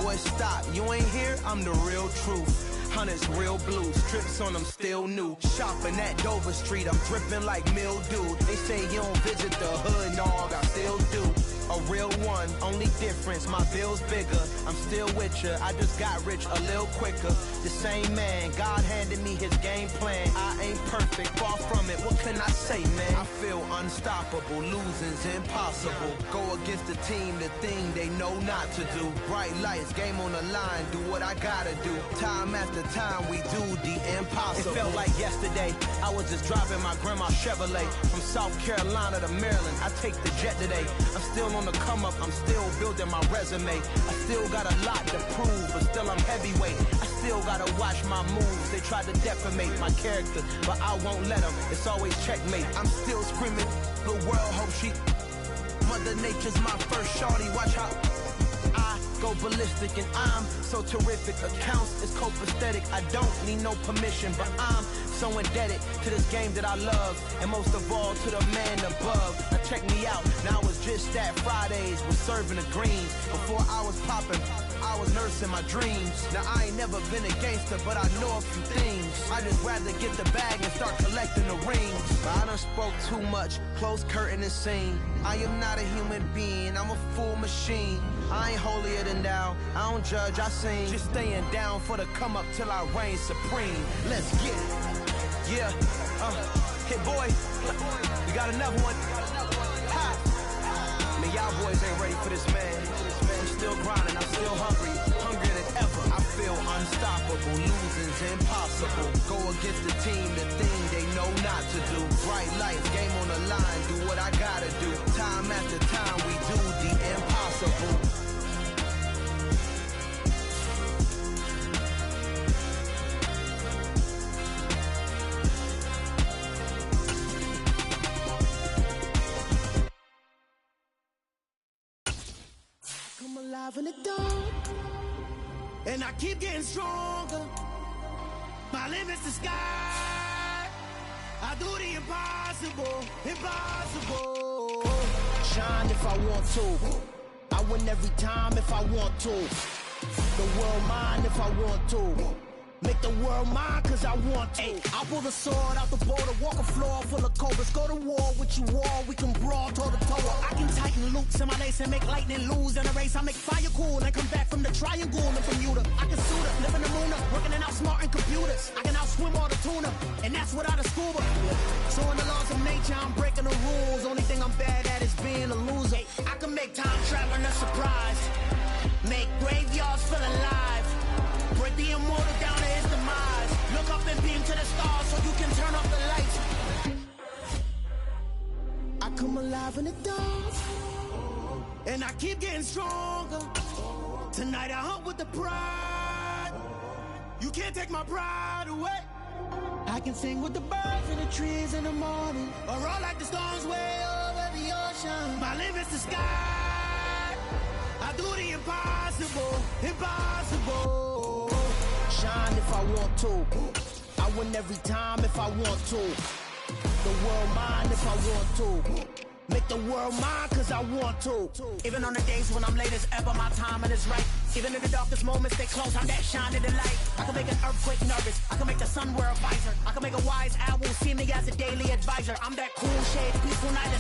Boy, stop, you ain't here, I'm the real truth. Hunters, real blue, strips on them still new. Shopping at Dover Street, I'm dripping like mildew. They say you don't visit the hood, dog, I still do. A real one, only difference, my bill's bigger. I'm still with ya, I just got rich a little quicker. The same man, God handed me his game plan. I ain't perfect, far from it, what can I say, man? I feel unstoppable, losing's impossible. Go against the team, the thing they know not to do. Bright lights, game on the line, do what I gotta do. Time after time, we do the impossible. It felt like yesterday, I was just driving my grandma's Chevrolet. From South Carolina to Maryland, I take the jet today. I'm still on the come up, I'm still building my resume. I still got a lot to prove, but still I'm heavyweight. I still gotta watch my moves. They tried to defamate my character, but I won't let them. It's always checkmate. I'm still screaming, the world hope she. Mother Nature's my first shorty, watch how I go ballistic, and I'm so terrific. Accounts is copacetic, I don't need no permission, but I'm so indebted to this game that I love, and most of all to the man above. Now check me out, now it's just that Fridays was serving the greens. Before I was popping, I was nursing my dreams. Now I ain't never been a gangster, but I know a few things. I just rather get the bag and start collecting the rings. But I done spoke too much, close curtain and scene. I am not a human being, I'm a full machine. I ain't holier than thou, I don't judge, I sing. Just staying down for the come up till I reign supreme. Let's get it. Yeah, Hit Boy, we got another one. Ha! Man, y'all boys ain't ready for this, man. I'm still grinding, I'm still hungry, hungrier than ever. I feel unstoppable, losing's impossible. Go against the team, the thing they know not to do. Bright lights, game on the line, do what I gotta do. Time alive in the dark, and I keep getting stronger. My limit's the sky. I do the impossible, impossible. Shine if I want to. I win every time if I want to. The world mine if I want to. Make the world mine cause I want to. I'll pull the sword out the border, walk a floor full of cobras. Go to war with you all, we can brawl toe to toe. I can tighten loops in my lace and make lightning lose in a race. I make fire cool and come back from the triangle in Bermuda. I can suit up, live in the moon up, working and outsmarting computers. I can outswim all the tuna, and that's without a scuba. So in the laws of nature, I'm breaking the rules. Only thing I'm bad at is being a loser. I can make time traveling a surprise, make graveyards feel alive, break the immortal down to his demise. Look up and beam to the stars so you can turn off the lights. I come alive in the dark, and I keep getting stronger. Tonight I hunt with the pride. You can't take my pride away. I can sing with the birds and the trees in the morning, or roll like the storms way over the ocean. My limit's the sky. I do the impossible, impossible. Shine if I want to. I win every time if I want to. The world mine if I want to. Make the world mine cause I want to. Even on the days when I'm late as ever, my timing is right. Even in the darkest moments, stay close, I'm that shining the light. I can make an earthquake nervous, I can make the sun wear a visor. I can make a wise owl see me as a daily advisor. I'm that cool shade, peaceful night,